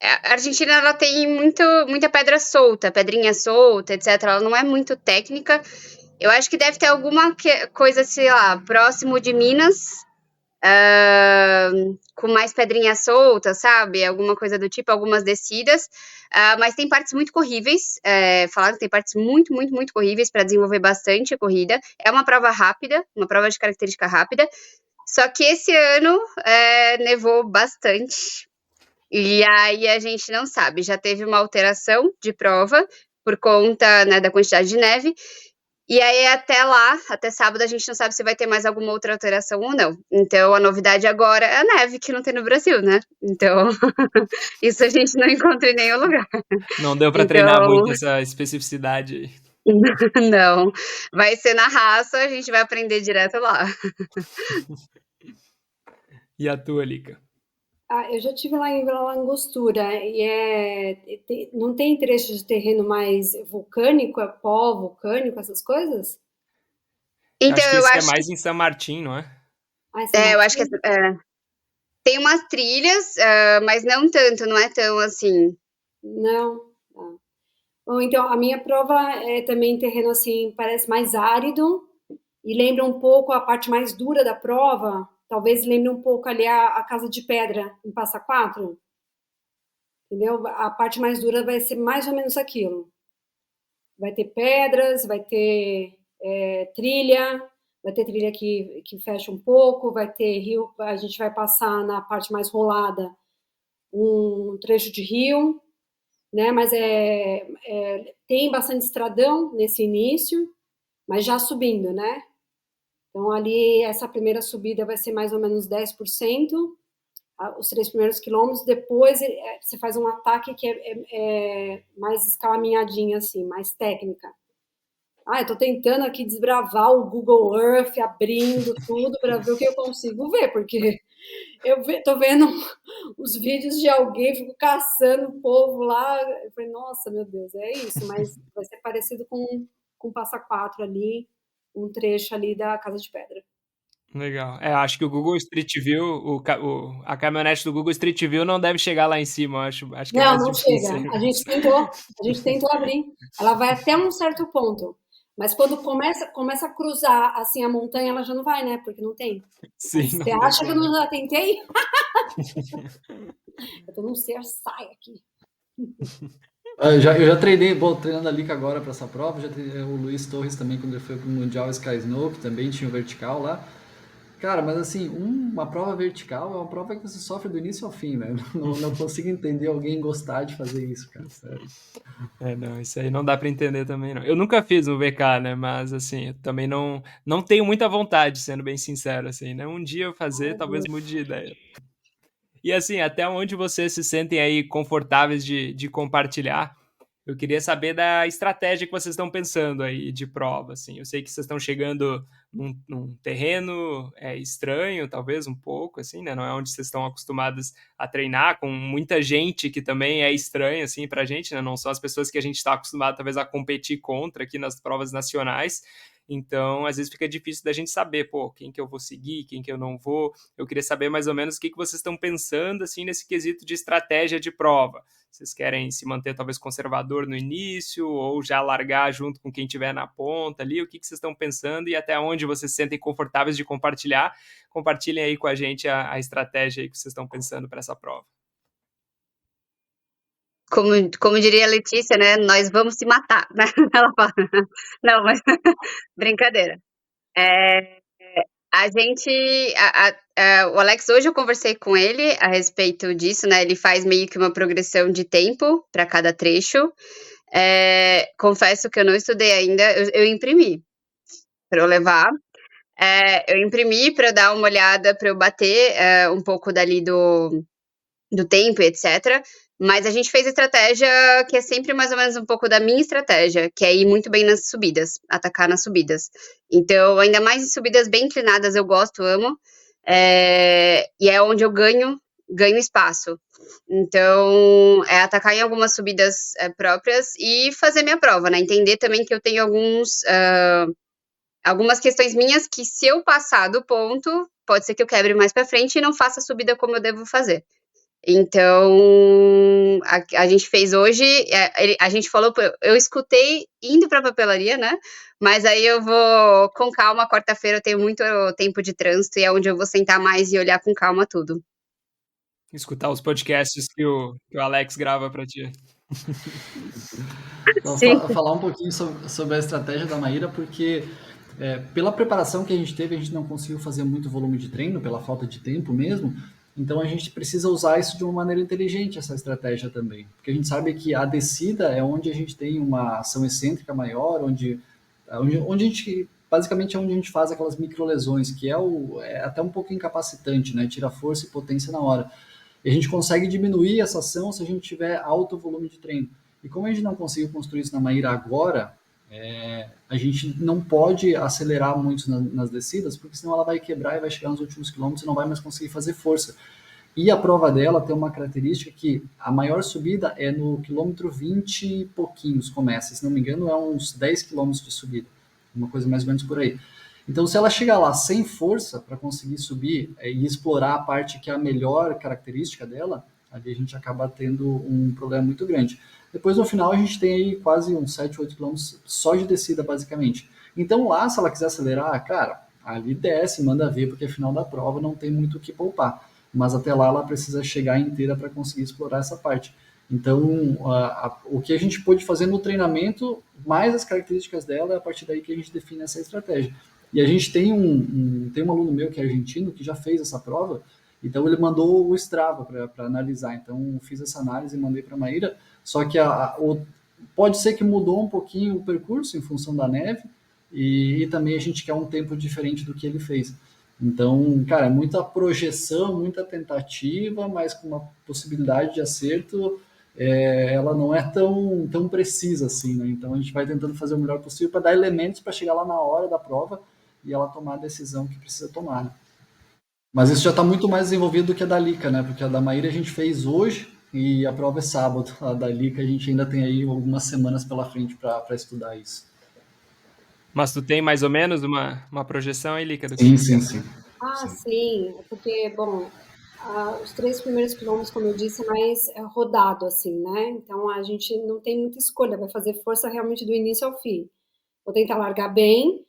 Speaker 3: a Argentina ela tem muita pedra solta, pedrinha solta, etc. Ela não é muito técnica. Eu acho que deve ter alguma coisa, sei lá, próximo de Minas, com mais pedrinha solta, sabe? Alguma coisa do tipo, algumas descidas. Mas tem partes muito corríveis. Falaram que tem partes muito, muito, muito corríveis para desenvolver bastante a corrida. É uma prova rápida, uma prova de característica rápida. Só que esse ano nevou bastante. E aí a gente não sabe. Já teve uma alteração de prova por conta, né, da quantidade de neve. E aí, até sábado, a gente não sabe se vai ter mais alguma outra alteração ou não. Então, a novidade agora é a neve, que não tem no Brasil, né? Então, isso a gente não encontra em nenhum lugar.
Speaker 1: Não deu para treinar muito essa especificidade aí.
Speaker 3: Não, vai ser na raça, a gente vai aprender direto lá.
Speaker 1: E a tua, Lika?
Speaker 2: Eu já estive lá em Vila Angostura e não tem trecho de terreno mais vulcânico, pó vulcânico, essas coisas?
Speaker 3: Então,
Speaker 1: acho que esse é mais em San Martín, não é?
Speaker 3: Eu acho que tem umas trilhas, mas não tanto, não é tão assim.
Speaker 2: Não. Bom, então, a minha prova é também terreno assim, parece mais árido, e lembra um pouco a parte mais dura da prova, talvez lembre um pouco ali a Casa de Pedra em Passa Quatro, entendeu? A parte mais dura vai ser mais ou menos aquilo. Vai ter pedras, vai ter trilha, vai ter trilha que fecha um pouco, vai ter rio, a gente vai passar na parte mais rolada um trecho de rio, né? Mas tem bastante estradão nesse início, mas já subindo, né? Então, ali, essa primeira subida vai ser mais ou menos 10%, os 3 primeiros quilômetros. Depois, você faz um ataque que é mais escalaminhadinho, assim, mais técnica. Eu tô tentando aqui desbravar o Google Earth, abrindo tudo para ver o que eu consigo ver, porque tô vendo os vídeos de alguém, fico caçando o povo lá. Eu falei, nossa, meu Deus, é isso, mas vai ser parecido com Passa Quatro ali, um trecho ali da Casa de Pedra.
Speaker 1: Legal. Acho que o Google Street View, a caminhonete do Google Street View não deve chegar lá em cima, acho que é
Speaker 2: Não,
Speaker 1: mais
Speaker 2: não
Speaker 1: difícil.
Speaker 2: chega. A gente tentou abrir. Ela vai até um certo ponto. Mas quando começa a cruzar assim a montanha, ela já não vai, né? Porque não tem.
Speaker 1: Sim,
Speaker 2: Você acha que eu não já tentei? Eu tô num sai aqui.
Speaker 4: Eu já treinei, treinando a Lica agora para essa prova, já treinei o Luiz Torres também quando ele foi pro Mundial Sky Snow, que também tinha o vertical lá. Cara, mas assim, uma prova vertical é uma prova que você sofre do início ao fim, né? Não consigo entender alguém gostar de fazer isso, cara, sério.
Speaker 1: Não, isso aí não dá pra entender também, não. Eu nunca fiz um VK, né, mas assim, eu também não tenho muita vontade, sendo bem sincero, assim, né? Um dia eu fazer, talvez mude de ideia. E assim, até onde vocês se sentem aí confortáveis de compartilhar, eu queria saber da estratégia que vocês estão pensando aí de prova, assim. Eu sei que vocês estão chegando num terreno estranho, talvez um pouco, assim, né? Não é onde vocês estão acostumados a treinar, com muita gente que também é estranha, assim, pra gente, né? Não são as pessoas que a gente está acostumado, talvez, a competir contra aqui nas provas nacionais. Então, às vezes fica difícil da gente saber, quem que eu vou seguir, quem que eu não vou. Eu queria saber mais ou menos o que vocês estão pensando, assim, nesse quesito de estratégia de prova. Vocês querem se manter talvez conservador no início ou já largar junto com quem estiver na ponta ali? O que vocês estão pensando e até onde vocês se sentem confortáveis de compartilhar? Compartilhem aí com a gente a estratégia aí que vocês estão pensando para essa prova.
Speaker 3: Como diria a Letícia, né? Nós vamos se matar, né? Ela fala. Não, mas brincadeira. A gente, o Alex, hoje eu conversei com ele a respeito disso, né? Ele faz meio que uma progressão de tempo para cada trecho. Confesso que eu não estudei ainda, eu imprimi para eu levar. Eu imprimi para eu dar uma olhada, para eu bater um pouco dali do tempo, etc. Mas a gente fez estratégia que é sempre mais ou menos um pouco da minha estratégia, que é ir muito bem nas subidas, atacar nas subidas. Então, ainda mais em subidas bem inclinadas, eu gosto, amo. E é onde eu ganho espaço. Então, atacar em algumas subidas próprias e fazer minha prova, né? Entender também que eu tenho algumas questões minhas que, se eu passar do ponto, pode ser que eu quebre mais para frente e não faça a subida como eu devo fazer. Então, a gente fez hoje, a gente falou, eu escutei indo para a papelaria, né? Mas aí eu vou com calma, quarta-feira eu tenho muito tempo de trânsito e é onde eu vou sentar mais e olhar com calma tudo.
Speaker 1: Escutar os podcasts que o Alex grava para ti.
Speaker 4: Falar um pouquinho sobre a estratégia da Maíra, porque pela preparação que a gente teve, a gente não conseguiu fazer muito volume de treino, pela falta de tempo mesmo. Então a gente precisa usar isso de uma maneira inteligente, essa estratégia também. Porque a gente sabe que a descida é onde a gente tem uma ação excêntrica maior, onde a gente, basicamente é onde a gente faz aquelas microlesões, que é até um pouco incapacitante, né? Tira força e potência na hora. E a gente consegue diminuir essa ação se a gente tiver alto volume de treino. E como a gente não conseguiu construir isso na Maíra agora, a gente não pode acelerar muito nas descidas, porque senão ela vai quebrar e vai chegar nos últimos quilômetros e não vai mais conseguir fazer força. E a prova dela tem uma característica que a maior subida é no quilômetro 20 e pouquinhos começa, se não me engano é uns 10 quilômetros de subida, uma coisa mais ou menos por aí. Então se ela chegar lá sem força para conseguir subir e explorar a parte que é a melhor característica dela, ali a gente acaba tendo um problema muito grande. Depois, no final, a gente tem aí quase uns 7, 8 quilômetros só de descida, basicamente. Então lá, se ela quiser acelerar, cara, ali desce, manda ver, porque final da prova não tem muito o que poupar. Mas até lá ela precisa chegar inteira para conseguir explorar essa parte. Então, o que a gente pôde fazer no treinamento, mais as características dela, é a partir daí que a gente define essa estratégia. E a gente tem tem um aluno meu que é argentino, que já fez essa prova, então ele mandou o Strava para analisar. Então, eu fiz essa análise e mandei para a Maíra, só que pode ser que mudou um pouquinho o percurso em função da neve, e também a gente quer um tempo diferente do que ele fez. Então, cara, é muita projeção, muita tentativa, mas com uma possibilidade de acerto, ela não é tão precisa assim, né? Então a gente vai tentando fazer o melhor possível para dar elementos para chegar lá na hora da prova e ela tomar a decisão que precisa tomar, né? Mas isso já está muito mais desenvolvido do que a da Lica, né? Porque a da Maíra a gente fez hoje e a prova é sábado. A da Lica a gente ainda tem aí algumas semanas pela frente para estudar isso.
Speaker 1: Mas tu tem mais ou menos uma projeção aí, Lica, do
Speaker 4: Sim,
Speaker 1: que
Speaker 4: sim, sim.
Speaker 2: Sim, porque, bom, os 3 primeiros quilômetros, como eu disse, é mais rodado, assim, né? Então a gente não tem muita escolha, vai fazer força realmente do início ao fim. Vou tentar largar bem,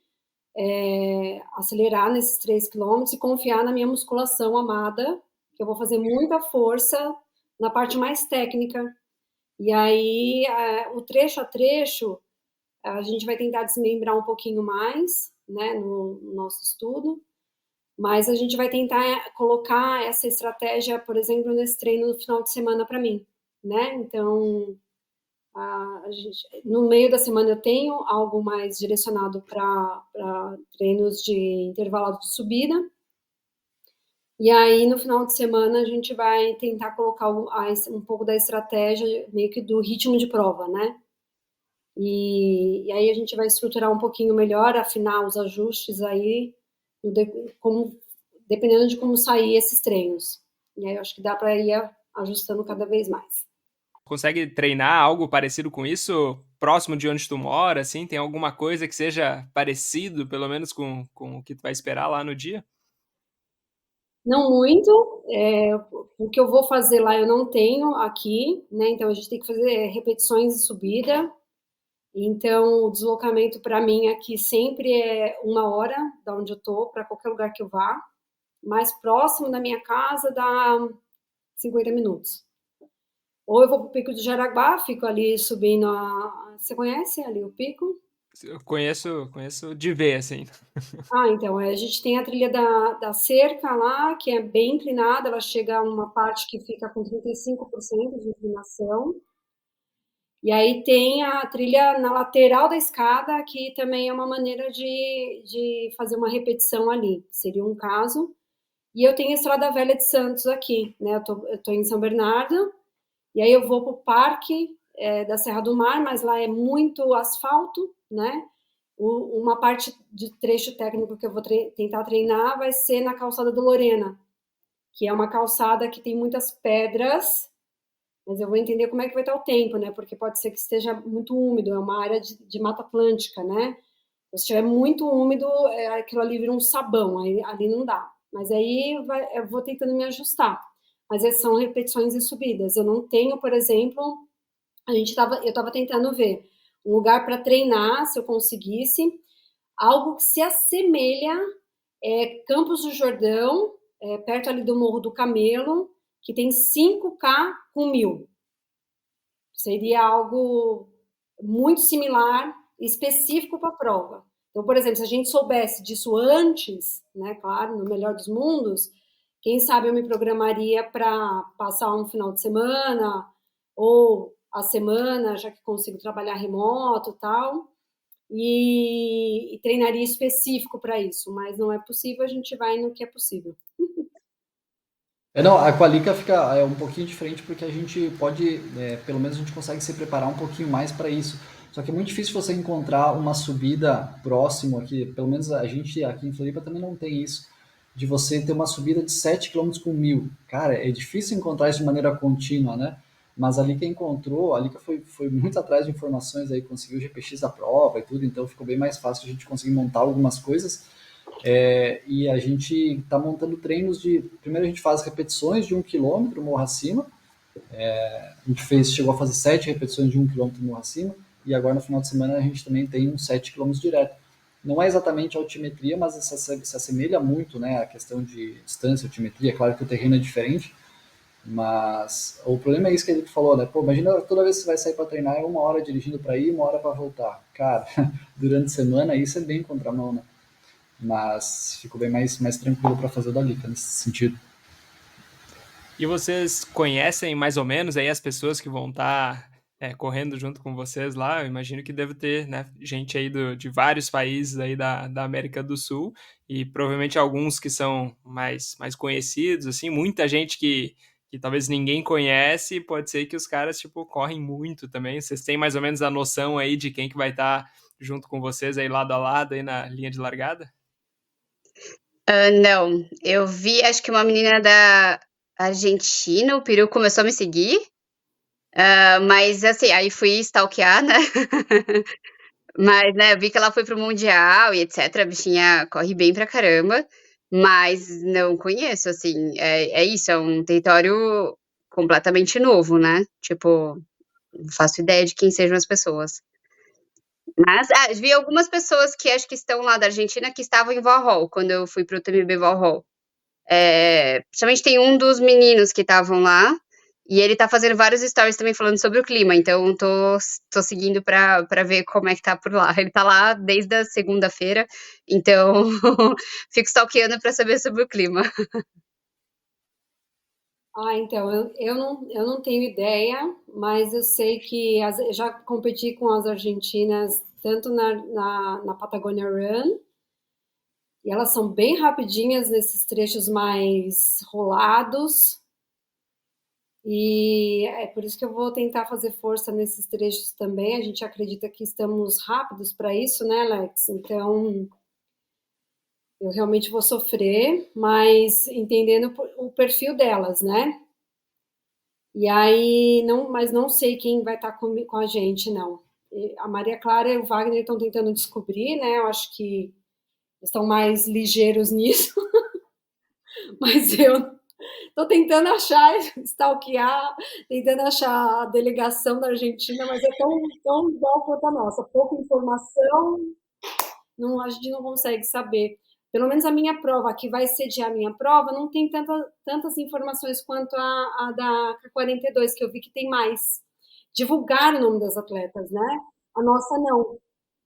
Speaker 2: acelerar nesses 3 quilômetros e confiar na minha musculação amada, que eu vou fazer muita força na parte mais técnica. E aí, o trecho a trecho, a gente vai tentar desmembrar um pouquinho mais, né, no nosso estudo, mas a gente vai tentar colocar essa estratégia, por exemplo, nesse treino no final de semana para mim, né? Então, no meio da semana eu tenho algo mais direcionado para treinos de intervalado de subida, e aí no final de semana a gente vai tentar colocar um pouco da estratégia, meio que do ritmo de prova, né? E aí a gente vai estruturar um pouquinho melhor, afinar os ajustes aí, dependendo de como sair esses treinos. E aí eu acho que dá para ir ajustando cada vez mais.
Speaker 1: consegue treinar algo parecido com isso, próximo de onde tu mora, assim? Tem alguma coisa que seja parecido, pelo menos com o que tu vai esperar lá no dia?
Speaker 2: Não muito, o que eu vou fazer lá eu não tenho aqui, né? Então a gente tem que fazer repetições de subida. Então o deslocamento para mim aqui sempre é 1 hora da onde eu tô para qualquer lugar que eu vá. Mais próximo da minha casa dá 50 minutos. Ou eu vou para o Pico do Jaraguá, fico ali subindo Você conhece ali o pico?
Speaker 1: Eu conheço de ver, assim.
Speaker 2: Então, a gente tem a trilha da cerca lá, que é bem inclinada, ela chega a uma parte que fica com 35% de inclinação. E aí tem a trilha na lateral da escada, que também é uma maneira de fazer uma repetição ali, seria um caso. E eu tenho a Estrada Velha de Santos aqui, né? Eu tô em São Bernardo, e aí eu vou para o parque da Serra do Mar, mas lá é muito asfalto, né? Uma parte de trecho técnico que eu vou tentar treinar vai ser na calçada do Lorena, que é uma calçada que tem muitas pedras, mas eu vou entender como é que vai estar o tempo, né? Porque pode ser que esteja muito úmido, é uma área de Mata Atlântica, né? Se estiver muito úmido, aquilo ali vira um sabão, aí ali não dá. Mas aí eu vou tentando me ajustar. Mas essas são repetições e subidas. Eu não tenho, por exemplo, eu estava tentando ver um lugar para treinar, se eu conseguisse, algo que se assemelha Campos do Jordão, perto ali do Morro do Camelo, que tem 5K com 1.000. Seria algo muito similar, específico para a prova. Então, por exemplo, se a gente soubesse disso antes, né, claro, no melhor dos mundos, quem sabe eu me programaria para passar um final de semana ou a semana, já que consigo trabalhar remoto e tal, e treinaria específico para isso, mas não é possível, a gente vai no que é possível.
Speaker 4: Não, a Qualica fica um pouquinho diferente porque a gente pode, pelo menos a gente consegue se preparar um pouquinho mais para isso. Só que é muito difícil você encontrar uma subida próximo aqui, pelo menos a gente aqui em Floripa também não tem isso, de você ter uma subida de 7 km com 1.000. Cara, é difícil encontrar isso de maneira contínua, né? Mas a Lica encontrou, a Lica foi muito atrás de informações aí, conseguiu o GPX da prova e tudo, então ficou bem mais fácil a gente conseguir montar algumas coisas. E a gente está montando treinos de... Primeiro a gente faz repetições de 1 km morro acima. A gente chegou a fazer 7 repetições de 1 km morro acima. E agora no final de semana a gente também tem uns 7 km direto. não é exatamente altimetria, mas se assemelha muito, né, à questão de distância, altimetria. Claro que o terreno é diferente, mas o problema é isso que ele falou, né? Pô, imagina toda vez que você vai sair para treinar, é 1 hora dirigindo para ir, 1 hora para voltar. Cara, durante a semana isso é bem contramão, né? Mas fico bem mais tranquilo para fazer o da Lica nesse sentido.
Speaker 1: E vocês conhecem mais ou menos aí as pessoas que vão estar correndo junto com vocês lá? Eu imagino que deve ter, né, gente aí de vários países aí da América do Sul e provavelmente alguns que são mais conhecidos, assim, muita gente que talvez ninguém conhece, pode ser que os caras, tipo, correm muito também. Vocês têm mais ou menos a noção aí de quem que vai estar junto com vocês aí lado a lado aí na linha de largada?
Speaker 3: Não, eu vi, acho que uma menina da Argentina, o Peru começou a me seguir, mas assim, aí fui stalkear, né? Mas, né, eu vi que ela foi pro Mundial e etc. A bichinha corre bem pra caramba, mas não conheço, assim, é isso, é um território completamente novo, né? Tipo, não faço ideia de quem sejam as pessoas. Mas, vi algumas pessoas que acho que estão lá da Argentina que estavam em Valhall, quando eu fui pro TMB Valhall. Principalmente tem um dos meninos que estavam lá, e ele tá fazendo vários stories também falando sobre o clima, então tô seguindo pra ver como é que tá por lá. Ele tá lá desde a segunda-feira, então fico stalkeando pra saber sobre o clima.
Speaker 2: Então, eu não tenho ideia, mas eu sei que eu já competi com as argentinas, tanto na Patagonia Run, e elas são bem rapidinhas nesses trechos mais rolados, e é por isso que eu vou tentar fazer força nesses trechos também. A gente acredita que estamos rápidos para isso, né, Alex? Então, eu realmente vou sofrer, mas entendendo o perfil delas, né? E aí, mas não sei quem vai estar com a gente, não. A Maria Clara e o Wagner estão tentando descobrir, né? Eu acho que estão mais ligeiros nisso, mas eu estou tentando achar, stalkear, tentando achar a delegação da Argentina, mas é tão igual quanto a nossa. Pouca informação, a gente não consegue saber. Pelo menos a minha prova, que vai sediar a minha prova, não tem tantas informações quanto a da 42, que eu vi que tem mais. Divulgar o nome das atletas, né? A nossa não.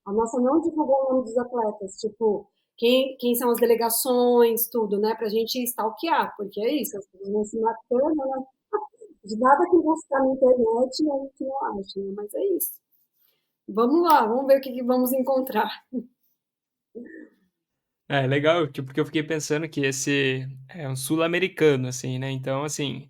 Speaker 2: A nossa não divulgou o nome dos atletas, tipo, quem são as delegações, tudo, né? Pra gente stalkear, porque é isso, as pessoas vão se matando, né? De nada que buscar na internet, a gente não acha, né? Mas é isso. Vamos lá, vamos ver o que vamos encontrar.
Speaker 1: É legal, tipo, porque eu fiquei pensando que esse é um sul-americano, assim, né? Então, assim,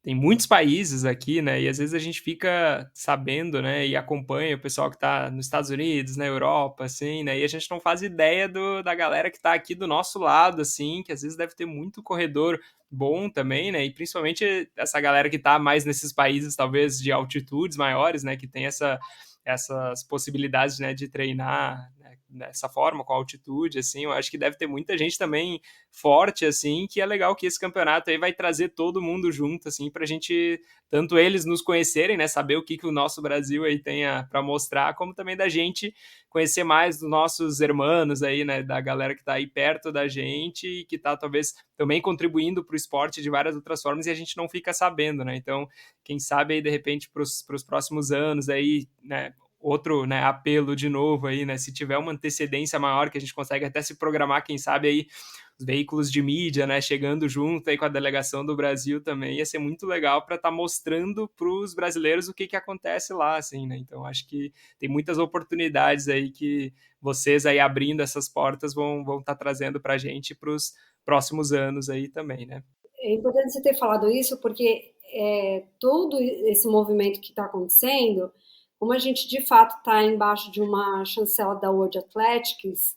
Speaker 1: tem muitos países aqui, né? E às vezes a gente fica sabendo, né? E acompanha o pessoal que tá nos Estados Unidos, na Europa, assim, né? E a gente não faz ideia da galera que tá aqui do nosso lado, assim, que às vezes deve ter muito corredor bom também, né? E principalmente essa galera que tá mais nesses países, talvez, de altitudes maiores, né? Que tem essas possibilidades, né, de treinar, né, dessa forma, com altitude, assim, eu acho que deve ter muita gente também forte, assim, que é legal que esse campeonato aí vai trazer todo mundo junto, assim, pra gente, tanto eles nos conhecerem, né, saber o que o nosso Brasil aí tem para mostrar, como também da gente conhecer mais dos nossos irmãos aí, né, da galera que tá aí perto da gente e que tá talvez também contribuindo pro esporte de várias outras formas e a gente não fica sabendo, né, então quem sabe aí de repente para os próximos anos aí, né, outro, né, apelo de novo aí, né, se tiver uma antecedência maior que a gente consegue até se programar, quem sabe aí os veículos de mídia, né, chegando junto aí com a delegação do Brasil também, ia ser muito legal para estar mostrando para os brasileiros o que acontece lá, assim, né, então acho que tem muitas oportunidades aí que vocês aí abrindo essas portas vão estar trazendo para a gente para os próximos anos aí também, né.
Speaker 2: É importante você ter falado isso, porque todo esse movimento que está acontecendo, como a gente de fato está embaixo de uma chancela da World Athletics,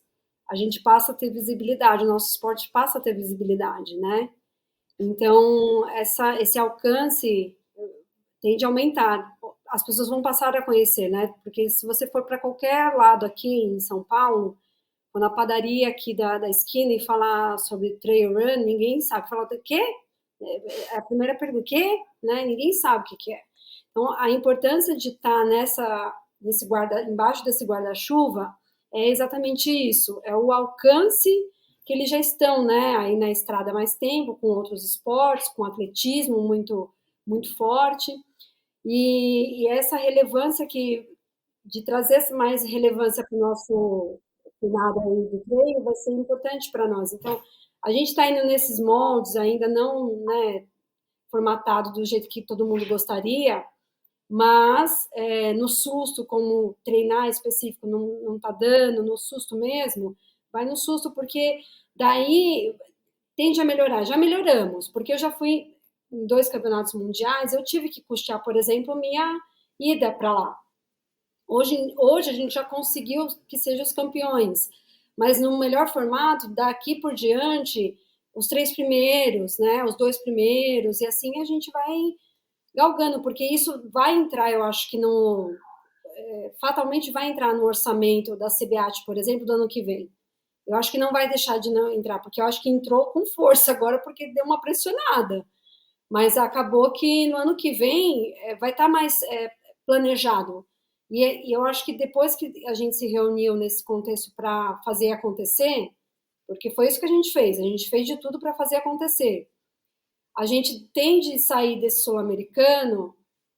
Speaker 2: a gente passa a ter visibilidade, o nosso esporte passa a ter visibilidade, né? Então, esse alcance tende a aumentar. As pessoas vão passar a conhecer, né? Porque se você for para qualquer lado aqui em São Paulo, ou na padaria aqui da esquina e falar sobre trail run, ninguém sabe. Falar o quê? É a primeira pergunta, o quê? Né? Ninguém sabe o que é. Então, a importância de estar embaixo desse guarda-chuva é exatamente isso, é o alcance que eles já estão, né, aí na estrada há mais tempo, com outros esportes, com atletismo muito forte, e essa relevância de trazer mais relevância para o nosso finado aí do treino vai ser importante para nós. Então, a gente está indo nesses moldes, ainda não, né, formatado do jeito que todo mundo gostaria, mas no susto, como treinar específico não está dando, no susto mesmo, vai no susto, porque daí tende a melhorar. Já melhoramos, porque eu já fui em 2 campeonatos mundiais, eu tive que custear, por exemplo, minha ida para lá. Hoje a gente já conseguiu que sejam os campeões, mas no melhor formato, daqui por diante, os 3 primeiros, né, os 2 primeiros, e assim a gente vai galgando, porque isso vai entrar, eu acho que fatalmente vai entrar no orçamento da CBAT, por exemplo, do ano que vem. Eu acho que não vai deixar de não entrar, porque eu acho que entrou com força agora, porque deu uma pressionada. Mas acabou que no ano que vem vai estar mais planejado. E eu acho que depois que a gente se reuniu nesse contexto para fazer acontecer, porque foi isso que a gente fez de tudo para fazer acontecer. A gente tem de sair desse sul-americano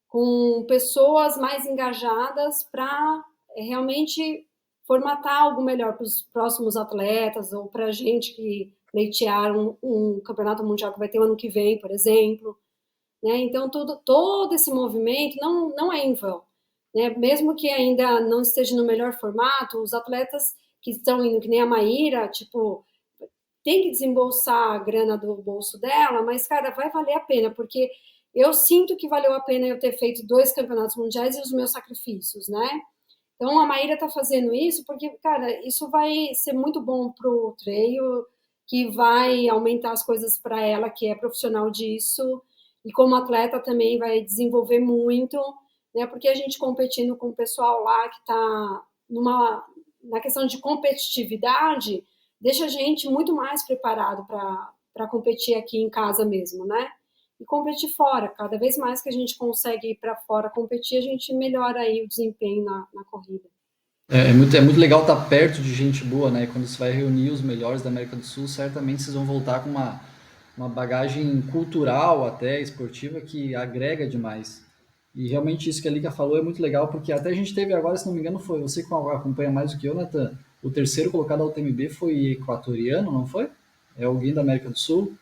Speaker 2: com pessoas mais engajadas para realmente formatar algo melhor para os próximos atletas ou para a gente que pleitear um campeonato mundial que vai ter o ano que vem, por exemplo. Né? Então, todo esse movimento não é em vão. Né? Mesmo que ainda não esteja no melhor formato, os atletas que estão indo, que nem a Maíra, tipo, tem que desembolsar a grana do bolso dela, mas, cara, vai valer a pena, porque eu sinto que valeu a pena eu ter feito 2 campeonatos mundiais e os meus sacrifícios, né? Então, a Maíra tá fazendo isso porque, cara, isso vai ser muito bom pro trail, que vai aumentar as coisas para ela, que é profissional disso, e como atleta também vai desenvolver muito, né? Porque a gente competindo com o pessoal lá que tá na questão de competitividade, deixa a gente muito mais preparado para competir aqui em casa mesmo, né? E competir fora. Cada vez mais que a gente consegue ir para fora competir, a gente melhora aí o desempenho na corrida.
Speaker 4: É muito legal estar perto de gente boa, né? Quando você vai reunir os melhores da América do Sul, certamente vocês vão voltar com uma bagagem cultural até esportiva que agrega demais. E realmente isso que a Liga falou é muito legal, porque até a gente teve agora, se não me engano, foi você que acompanha mais do que eu, Nathan, o terceiro colocado da UTMB foi equatoriano, não foi? É alguém da América do Sul.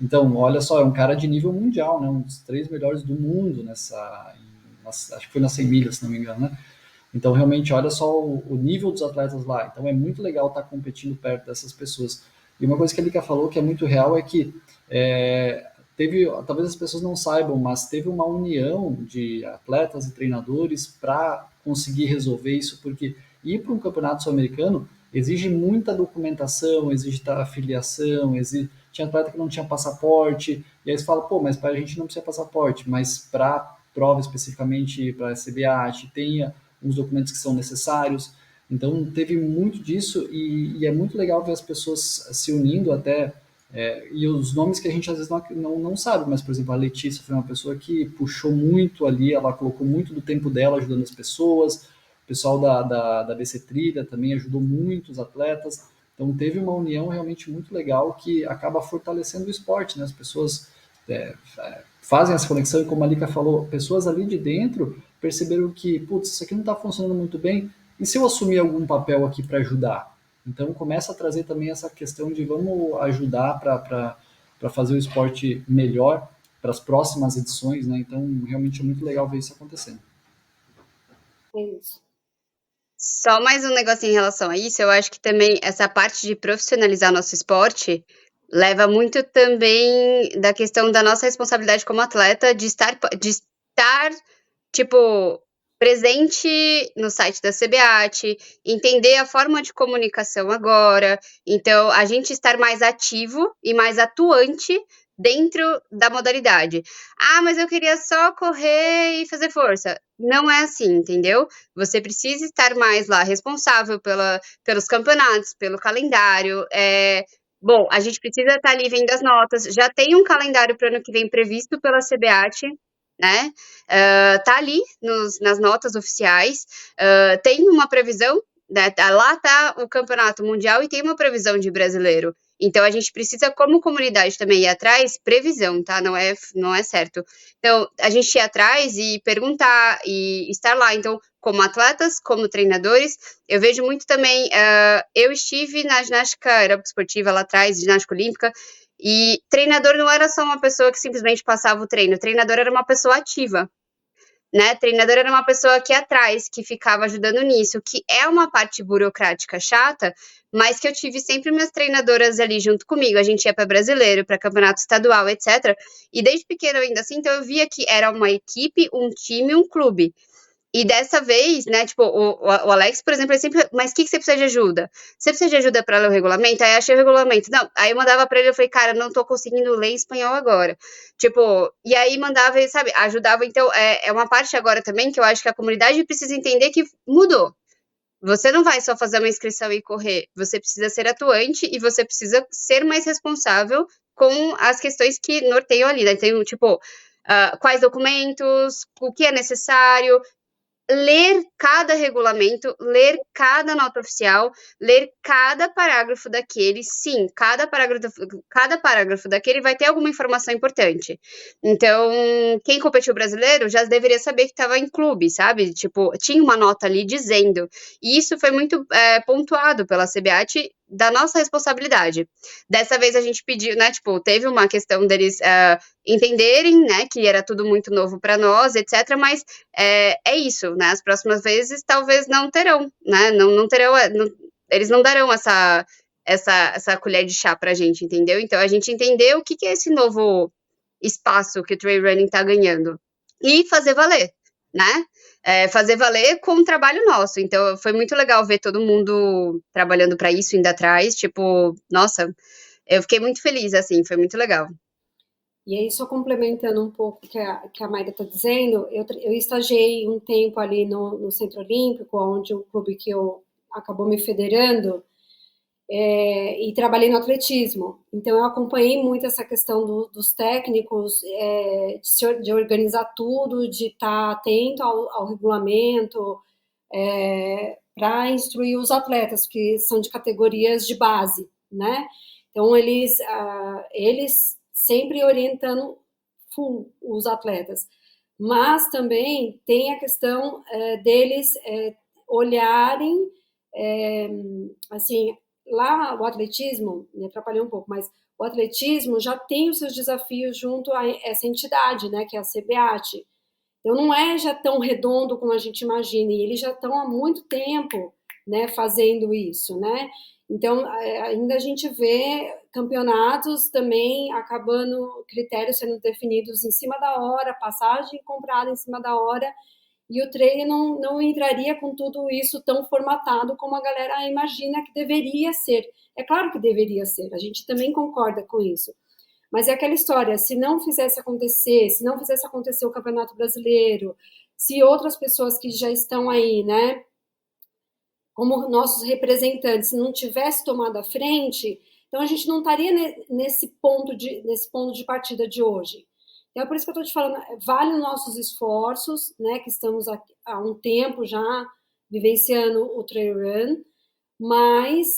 Speaker 4: Então, olha só, é um cara de nível mundial, né? Um dos 3 melhores do mundo acho que foi na 100 milhas, se não me engano, né? Então, realmente, olha só o nível dos atletas lá. Então, é muito legal estar competindo perto dessas pessoas. E uma coisa que a Lika falou que é muito real é que talvez as pessoas não saibam, mas teve uma união de atletas e treinadores para conseguir resolver isso, porque ir para um campeonato sul-americano exige muita documentação, exige afiliação, tinha atleta que não tinha passaporte, e aí você fala, pô, mas para a gente não precisa passaporte, mas para prova especificamente, para a CBAT, tem uns documentos que são necessários, então teve muito disso, e é muito legal ver as pessoas se unindo até, e os nomes que a gente às vezes não sabe, mas por exemplo, a Letícia foi uma pessoa que puxou muito ali, ela colocou muito do tempo dela ajudando as pessoas, o pessoal da BC Trilha também ajudou muito os atletas, então teve uma união realmente muito legal que acaba fortalecendo o esporte, né? As pessoas fazem essa conexão e como a Lika falou, pessoas ali de dentro perceberam que, putz, isso aqui não está funcionando muito bem, e se eu assumir algum papel aqui para ajudar? Então começa a trazer também essa questão de vamos ajudar para fazer o esporte melhor para as próximas edições, né? Então realmente é muito legal ver isso acontecendo.
Speaker 2: É isso.
Speaker 3: Só mais um negocinho em relação a isso, eu acho que também essa parte de profissionalizar nosso esporte leva muito também da questão da nossa responsabilidade como atleta de estar tipo, presente no site da CBAT, entender a forma de comunicação agora, então a gente estar mais ativo e mais atuante dentro da modalidade. Ah, mas eu queria só correr e fazer força. Não é assim, entendeu? Você precisa estar mais lá, responsável pelos campeonatos, pelo calendário. Bom, a gente precisa estar ali vendo as notas. Já tem um calendário para o ano que vem previsto pela CBAT, né? Tá ali nas notas oficiais. Tem uma previsão né? Lá está o campeonato mundial e tem uma previsão de brasileiro. Então, a gente precisa, como comunidade, também ir atrás, previsão, tá? Não é certo. Então, a gente ir atrás e perguntar e estar lá. Então, como atletas, como treinadores, eu vejo muito também. Eu estive na ginástica aeroesportiva lá atrás, ginástica olímpica, e treinador não era só uma pessoa que simplesmente passava o treino, treinador era uma pessoa ativa. Né? Treinador era uma pessoa aqui atrás que ficava ajudando nisso, que é uma parte burocrática chata, mas que eu tive sempre minhas treinadoras ali junto comigo. A gente ia para brasileiro, para campeonato estadual, etc. E desde pequeno ainda assim, então eu via que era uma equipe, um time, um clube. E dessa vez, né, tipo, o Alex, por exemplo, ele sempre, mas o que você precisa de ajuda? Você precisa de ajuda para ler o regulamento? Aí eu achei o regulamento. Não, aí eu mandava para ele, eu falei, cara, não tô conseguindo ler espanhol agora. Tipo, e aí mandava ele, sabe, ajudava. Então, é uma parte agora também que eu acho que a comunidade precisa entender que mudou. Você não vai só fazer uma inscrição e correr. Você precisa ser atuante e você precisa ser mais responsável com as questões que norteiam ali, né? Tem, tipo, quais documentos, o que é necessário, ler cada regulamento, ler cada nota oficial, ler cada parágrafo daquele. Sim, cada parágrafo daquele vai ter alguma informação importante. Então, quem competiu brasileiro já deveria saber que estava em clube, sabe? Tipo, tinha uma nota ali dizendo. E isso foi muito pontuado pela CBAT da nossa responsabilidade. Dessa vez a gente pediu, né? Tipo, teve uma questão deles entenderem, né? Que era tudo muito novo para nós, etc. Mas é isso, né? As próximas vezes talvez não terão, né? Não terão, eles não darão essa colher de chá pra gente, entendeu? Então a gente entendeu o que é esse novo espaço que o trail running tá ganhando e fazer valer, né? Fazer valer com o trabalho nosso. Então foi muito legal ver todo mundo trabalhando para isso, indo atrás, tipo, nossa, eu fiquei muito feliz, assim, foi muito legal.
Speaker 2: E aí, só complementando um pouco o que a Maida está dizendo, eu estagiei um tempo ali no Centro Olímpico, onde o clube que eu acabou me federando, e trabalhei no atletismo. Então, eu acompanhei muito essa questão dos técnicos, de organizar tudo, de estar atento ao regulamento, para instruir os atletas, que são de categorias de base, né? Então, eles sempre orientando full os atletas. Mas também tem a questão deles olharem, assim, lá o atletismo, me atrapalhei um pouco, mas o atletismo já tem os seus desafios junto a essa entidade, né, que é a CBAT. Então não é já tão redondo como a gente imagina, e eles já estão há muito tempo, né, fazendo isso, né? Então ainda a gente vê campeonatos também acabando, critérios sendo definidos em cima da hora, passagem comprada em cima da hora, e o treino não entraria com tudo isso tão formatado como a galera imagina que deveria ser. É claro que deveria ser, a gente também concorda com isso. Mas é aquela história, se não fizesse acontecer o Campeonato Brasileiro, se outras pessoas que já estão aí, né, como nossos representantes, não tivesse tomado a frente, então a gente não estaria nesse ponto de partida de hoje. Então é por isso que eu estou te falando, vale os nossos esforços, né, que estamos há um tempo já vivenciando o trail run, mas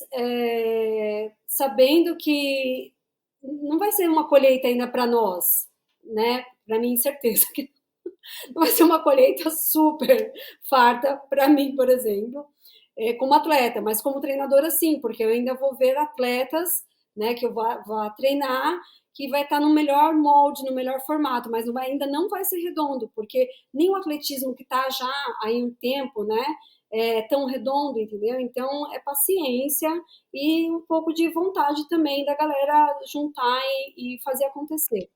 Speaker 2: sabendo que não vai ser uma colheita ainda para nós, né? Para mim, certeza que não vai ser uma colheita super farta para mim, por exemplo, como atleta, mas como treinadora sim, porque eu ainda vou ver atletas, né, que eu vou treinar, que vai estar no melhor molde, no melhor formato, mas ainda não vai ser redondo, porque nem o atletismo que está já aí um tempo, né, é tão redondo, entendeu? Então é paciência e um pouco de vontade também da galera juntar e fazer acontecer.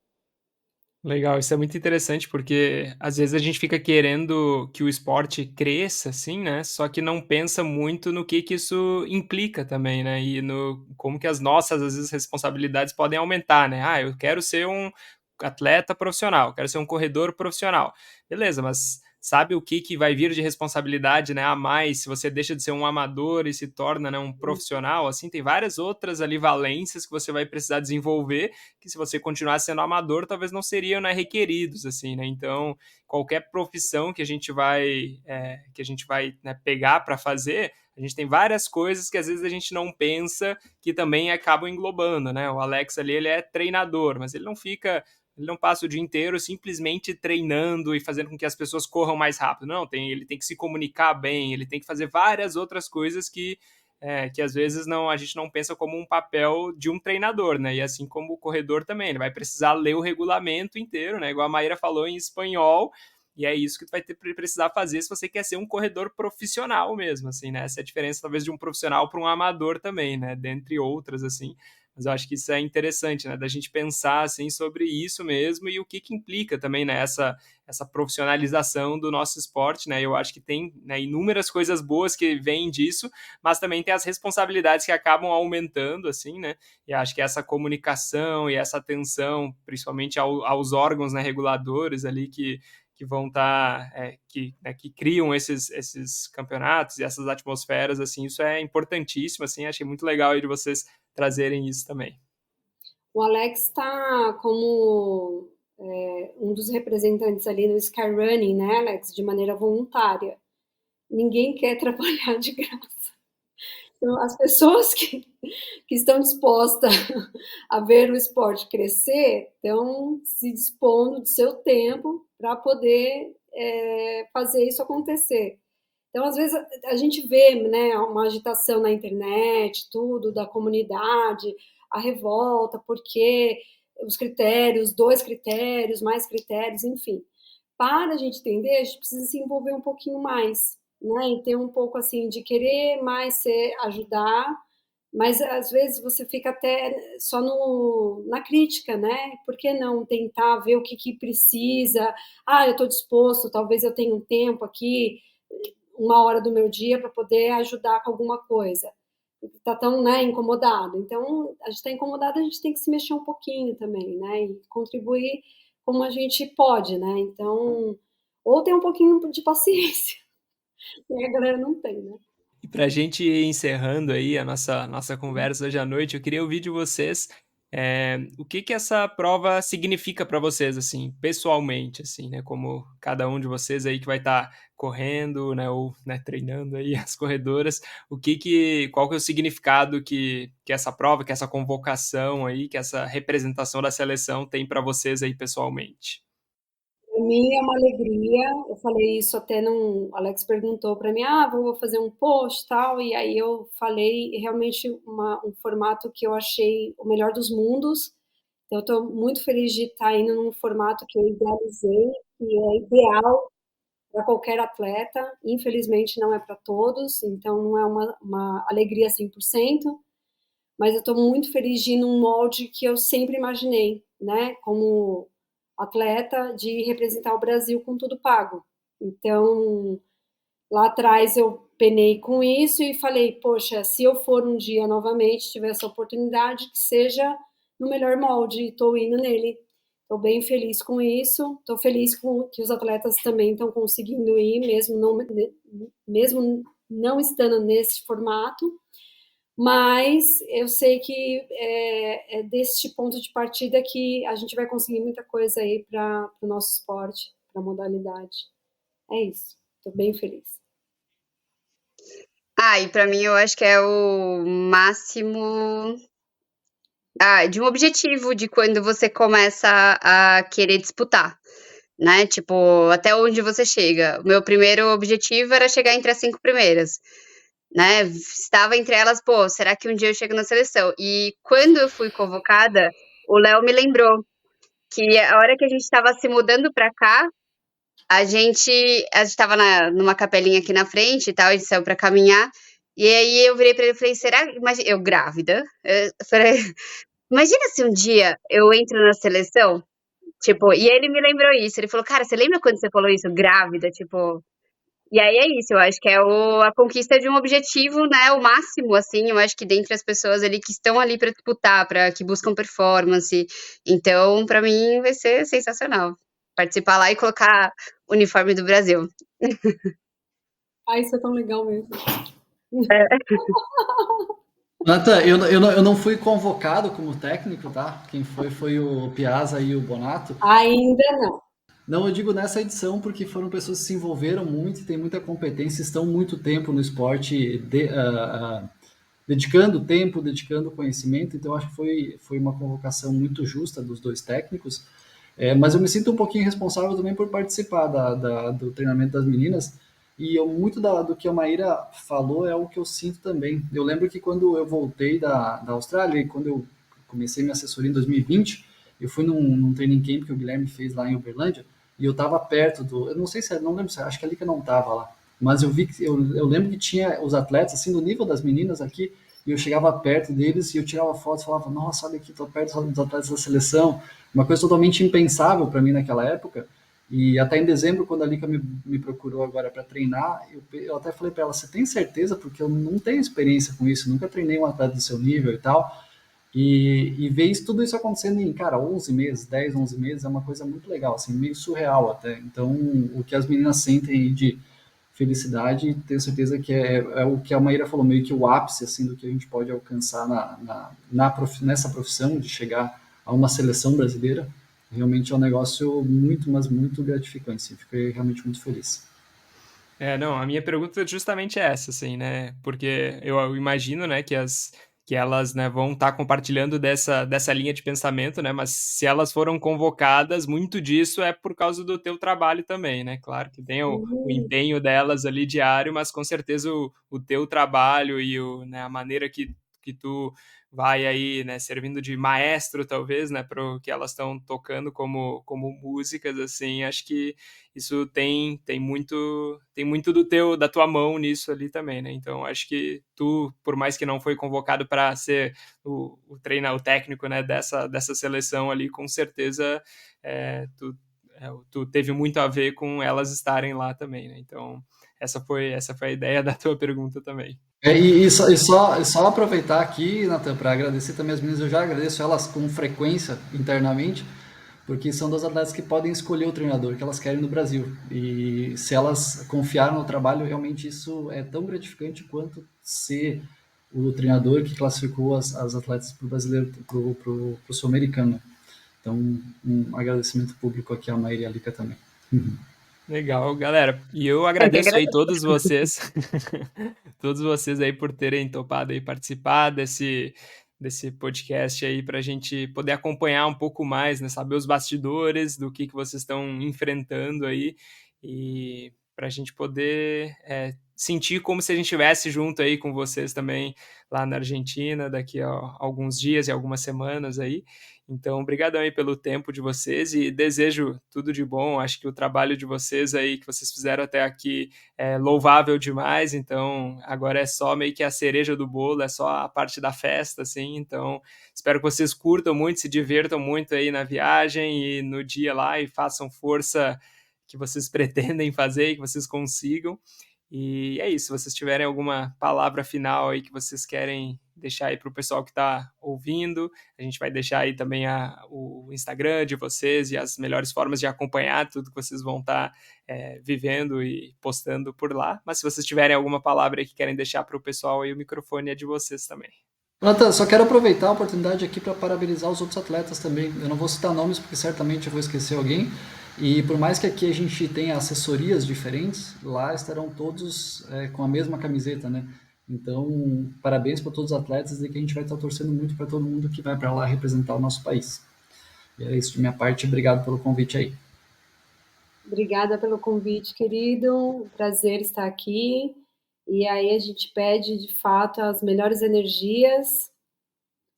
Speaker 1: Legal, isso é muito interessante porque às vezes a gente fica querendo que o esporte cresça, assim, né? Só que não pensa muito no que isso implica também, né? E no como que as nossas, às vezes, responsabilidades podem aumentar, né? Ah, eu quero ser um atleta profissional, quero ser um corredor profissional. Beleza, mas sabe o que vai vir de responsabilidade, né, a mais se você deixa de ser um amador e se torna, né, um profissional, assim, tem várias outras ali valências que você vai precisar desenvolver, que se você continuar sendo amador, talvez não seriam, né, requeridos, assim, né, então qualquer profissão que a gente vai, né, pegar para fazer, A gente tem várias coisas que às vezes a gente não pensa que também acabam englobando, né? O Alex ali, ele é treinador, mas ele não passa o dia inteiro simplesmente treinando e fazendo com que as pessoas corram mais rápido. Não, ele tem que se comunicar bem, ele tem que fazer várias outras coisas que às vezes a gente não pensa como um papel de um treinador, né? E assim como o corredor também, ele vai precisar ler o regulamento inteiro, né? Igual a Maíra falou em espanhol, e é isso que tu vai precisar fazer se você quer ser um corredor profissional mesmo, assim, né? Essa é a diferença, talvez, de um profissional para um amador também, né? Dentre outras, assim. Mas eu acho que isso é interessante, né? Da gente pensar, assim, sobre isso mesmo e o que implica também, né? Essa profissionalização do nosso esporte, né? Eu acho que tem, né, inúmeras coisas boas que vêm disso, mas também tem as responsabilidades que acabam aumentando, assim, né? E acho que essa comunicação e essa atenção, principalmente aos órgãos, né, reguladores ali que vão estar, que criam esses campeonatos e essas atmosferas, assim, isso é importantíssimo, assim, achei muito legal aí de vocês trazerem isso também.
Speaker 2: O Alex está como um dos representantes ali no Skyrunning, né, Alex, de maneira voluntária. Ninguém quer trabalhar de graça. Então, as pessoas que estão dispostas a ver o esporte crescer estão se dispondo do seu tempo para poder fazer isso acontecer. Então, às vezes, a gente vê, né, uma agitação na internet, tudo, da comunidade, a revolta, porque os critérios, 2 critérios, mais critérios, enfim. Para a gente entender, a gente precisa se envolver um pouquinho mais, né, e ter um pouco, assim, de querer mais ajudar, mas às vezes você fica até só na crítica, né? Por que não tentar ver o que precisa? Ah, eu estou disposto, talvez eu tenha um tempo aqui, 1 hora do meu dia para poder ajudar com alguma coisa. Está tão, né, incomodado. Então, a gente está incomodado, a gente tem que se mexer um pouquinho também, né? E contribuir como a gente pode, né? Então, ou ter um pouquinho de paciência. E a galera não tem, né?
Speaker 1: E para a gente ir encerrando aí a nossa conversa hoje à noite, eu queria ouvir de vocês o que essa prova significa para vocês, assim, pessoalmente, assim, né? Como cada um de vocês aí que vai estar correndo, né? Ou, né, treinando aí as corredoras, qual que é o significado que essa prova, que essa convocação aí, que essa representação da seleção tem para vocês aí pessoalmente?
Speaker 2: Para mim é uma alegria. Eu falei isso até num. O Alex perguntou para mim: vou fazer um post e tal. E aí eu falei realmente um formato que eu achei o melhor dos mundos. Então, eu estou muito feliz de estar indo num formato que eu idealizei, que é ideal para qualquer atleta. Infelizmente, não é para todos, então não é uma alegria 100%, mas eu estou muito feliz de ir num molde que eu sempre imaginei, né? Como atleta, de representar o Brasil com tudo pago. Então, lá atrás eu penei com isso e falei, poxa, se eu for um dia novamente, tiver essa oportunidade, que seja no melhor molde, e estou indo nele. Estou bem feliz com isso, estou feliz com que os atletas também estão conseguindo ir, mesmo não estando nesse formato, mas eu sei que é deste ponto de partida que a gente vai conseguir muita coisa aí para o nosso esporte, para a modalidade. É isso, estou bem feliz.
Speaker 3: E para mim eu acho que é o máximo de um objetivo de quando você começa a querer disputar, né? Tipo, até onde você chega. O meu primeiro objetivo era chegar entre as 5 primeiras, né? Estava entre elas, será que um dia eu chego na seleção? E quando eu fui convocada, o Léo me lembrou que a hora que a gente estava se mudando para cá, a gente estava numa capelinha aqui na frente e tal, a gente saiu para caminhar, e aí eu virei para ele e falei, imagina, eu grávida, eu falei, imagina se um dia eu entro na seleção, tipo, e ele me lembrou isso, ele falou, cara, você lembra quando você falou isso, grávida, tipo, e aí é isso, eu acho que é a conquista de um objetivo, né, o máximo, assim, eu acho que dentre as pessoas ali que estão ali para disputar, que buscam performance, então, para mim, vai ser sensacional participar lá e colocar o uniforme do Brasil.
Speaker 2: Isso é tão legal mesmo.
Speaker 4: Nathan, eu não fui convocado como técnico, tá? Quem foi o Piazza e o Bonato.
Speaker 2: Ainda não.
Speaker 4: Não, eu digo nessa edição porque foram pessoas que se envolveram muito, têm muita competência, estão muito tempo no esporte, dedicando tempo, dedicando conhecimento, então acho que foi uma convocação muito justa dos dois técnicos. Mas eu me sinto um pouquinho responsável também por participar do treinamento das meninas, e muito do que a Maíra falou é o que eu sinto também. Eu lembro que quando eu voltei da Austrália, e quando eu comecei minha assessoria em 2020, eu fui num training camp que o Guilherme fez lá em Uberlândia, e eu estava perto eu não sei se, não lembro, acho que ali que eu não estava lá, mas eu lembro que tinha os atletas, assim, do nível das meninas aqui, e eu chegava perto deles e eu tirava fotos e falava, nossa, olha aqui, tô perto dos atletas da seleção, uma coisa totalmente impensável para mim naquela época. E até em dezembro, quando a Lika me procurou agora para treinar, eu até falei para ela, você tem certeza? Porque eu não tenho experiência com isso, nunca treinei um atleta do seu nível e tal. E ver tudo isso acontecendo em, cara, 11 meses, 10, 11 meses, é uma coisa muito legal, assim, meio surreal até. Então, o que as meninas sentem de felicidade, tenho certeza que é o que a Maíra falou, meio que o ápice, assim, do que a gente pode alcançar nessa profissão, de chegar a uma seleção brasileira. Realmente é um negócio muito, mas muito gratificante, assim, fiquei realmente muito feliz.
Speaker 1: Não, a minha pergunta é justamente essa, assim, né? Porque eu imagino, né, que elas, né, vão estar compartilhando dessa linha de pensamento, né? Mas se elas foram convocadas, muito disso é por causa do teu trabalho também, né? Claro que tem o empenho delas ali diário, mas com certeza o teu trabalho e né, a maneira que tu vai aí, né, servindo de maestro, talvez, né, para o que elas estão tocando como músicas, assim, acho que isso tem muito da tua mão nisso ali também, né? Então acho que tu, por mais que não foi convocado para ser o técnico, né, dessa seleção ali, com certeza tu teve muito a ver com elas estarem lá também, né? Então essa foi a ideia da tua pergunta também.
Speaker 4: E só aproveitar aqui, Nathan, para agradecer também as meninas, eu já agradeço elas com frequência internamente, porque são duas atletas que podem escolher o treinador que elas querem no Brasil. E se elas confiaram no trabalho, realmente isso é tão gratificante quanto ser o treinador que classificou as atletas para o brasileiro, para o sul-americano. Então, um agradecimento público aqui à Maíra e à Lika também.
Speaker 1: Legal, galera. E eu
Speaker 3: Eu que
Speaker 1: agradeço aí
Speaker 3: agradeço.
Speaker 1: todos vocês, todos vocês aí por terem topado aí participar desse podcast aí para a gente poder acompanhar um pouco mais, né? Saber os bastidores do que vocês estão enfrentando aí e para a gente poder sentir como se a gente estivesse junto aí com vocês também lá na Argentina daqui a alguns dias e algumas semanas aí. Então, obrigadão aí pelo tempo de vocês e desejo tudo de bom. Acho que o trabalho de vocês aí, que vocês fizeram até aqui, é louvável demais. Então, agora é só meio que a cereja do bolo, é só a parte da festa, assim. Então, espero que vocês curtam muito, se divirtam muito aí na viagem e no dia lá e façam força que vocês pretendem fazer e que vocês consigam. E é isso, se vocês tiverem alguma palavra final aí que vocês querem deixar aí para o pessoal que está ouvindo, a gente vai deixar aí também o Instagram de vocês e as melhores formas de acompanhar tudo que vocês vão estar vivendo e postando por lá. Mas se vocês tiverem alguma palavra aí que querem deixar para o pessoal aí, o microfone é de vocês também.
Speaker 4: Nathan, só quero aproveitar a oportunidade aqui para parabenizar os outros atletas também. Eu não vou citar nomes porque certamente eu vou esquecer alguém. E por mais que aqui a gente tenha assessorias diferentes, lá estarão todos com a mesma camiseta, né? Então, parabéns para todos os atletas e que a gente vai estar torcendo muito para todo mundo que vai para lá representar o nosso país. E é isso de minha parte. Obrigado pelo convite aí.
Speaker 2: Obrigada pelo convite, querido. Prazer estar aqui. E aí a gente pede, de fato, as melhores energias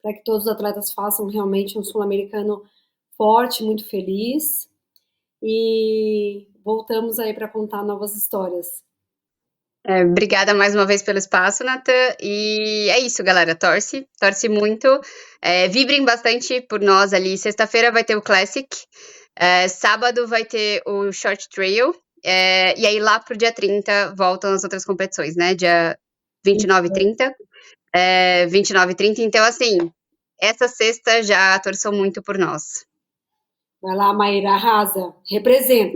Speaker 2: para que todos os atletas façam realmente um sul-americano forte, muito feliz. E voltamos aí para contar novas histórias.
Speaker 3: Obrigada mais uma vez pelo espaço, Nathan. E é isso, galera. Torce muito. Vibrem bastante por nós ali. Sexta-feira vai ter o Classic. Sábado vai ter o Short Trail. E aí lá pro dia 30 voltam as outras competições, né? Dia 29 e 30. 29 e 30. Então, assim, essa sexta já torçou muito por nós.
Speaker 2: Vai lá, Maíra, arrasa. Representa.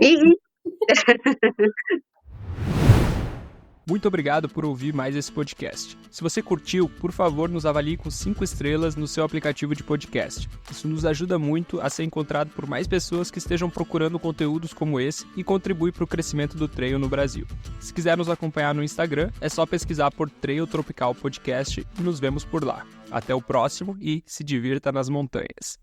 Speaker 1: Muito obrigado por ouvir mais esse podcast. Se você curtiu, por favor, nos avalie com 5 estrelas no seu aplicativo de podcast. Isso nos ajuda muito a ser encontrado por mais pessoas que estejam procurando conteúdos como esse e contribui para o crescimento do trail no Brasil. Se quiser nos acompanhar no Instagram, é só pesquisar por Trail Tropical Podcast e nos vemos por lá. Até o próximo e se divirta nas montanhas.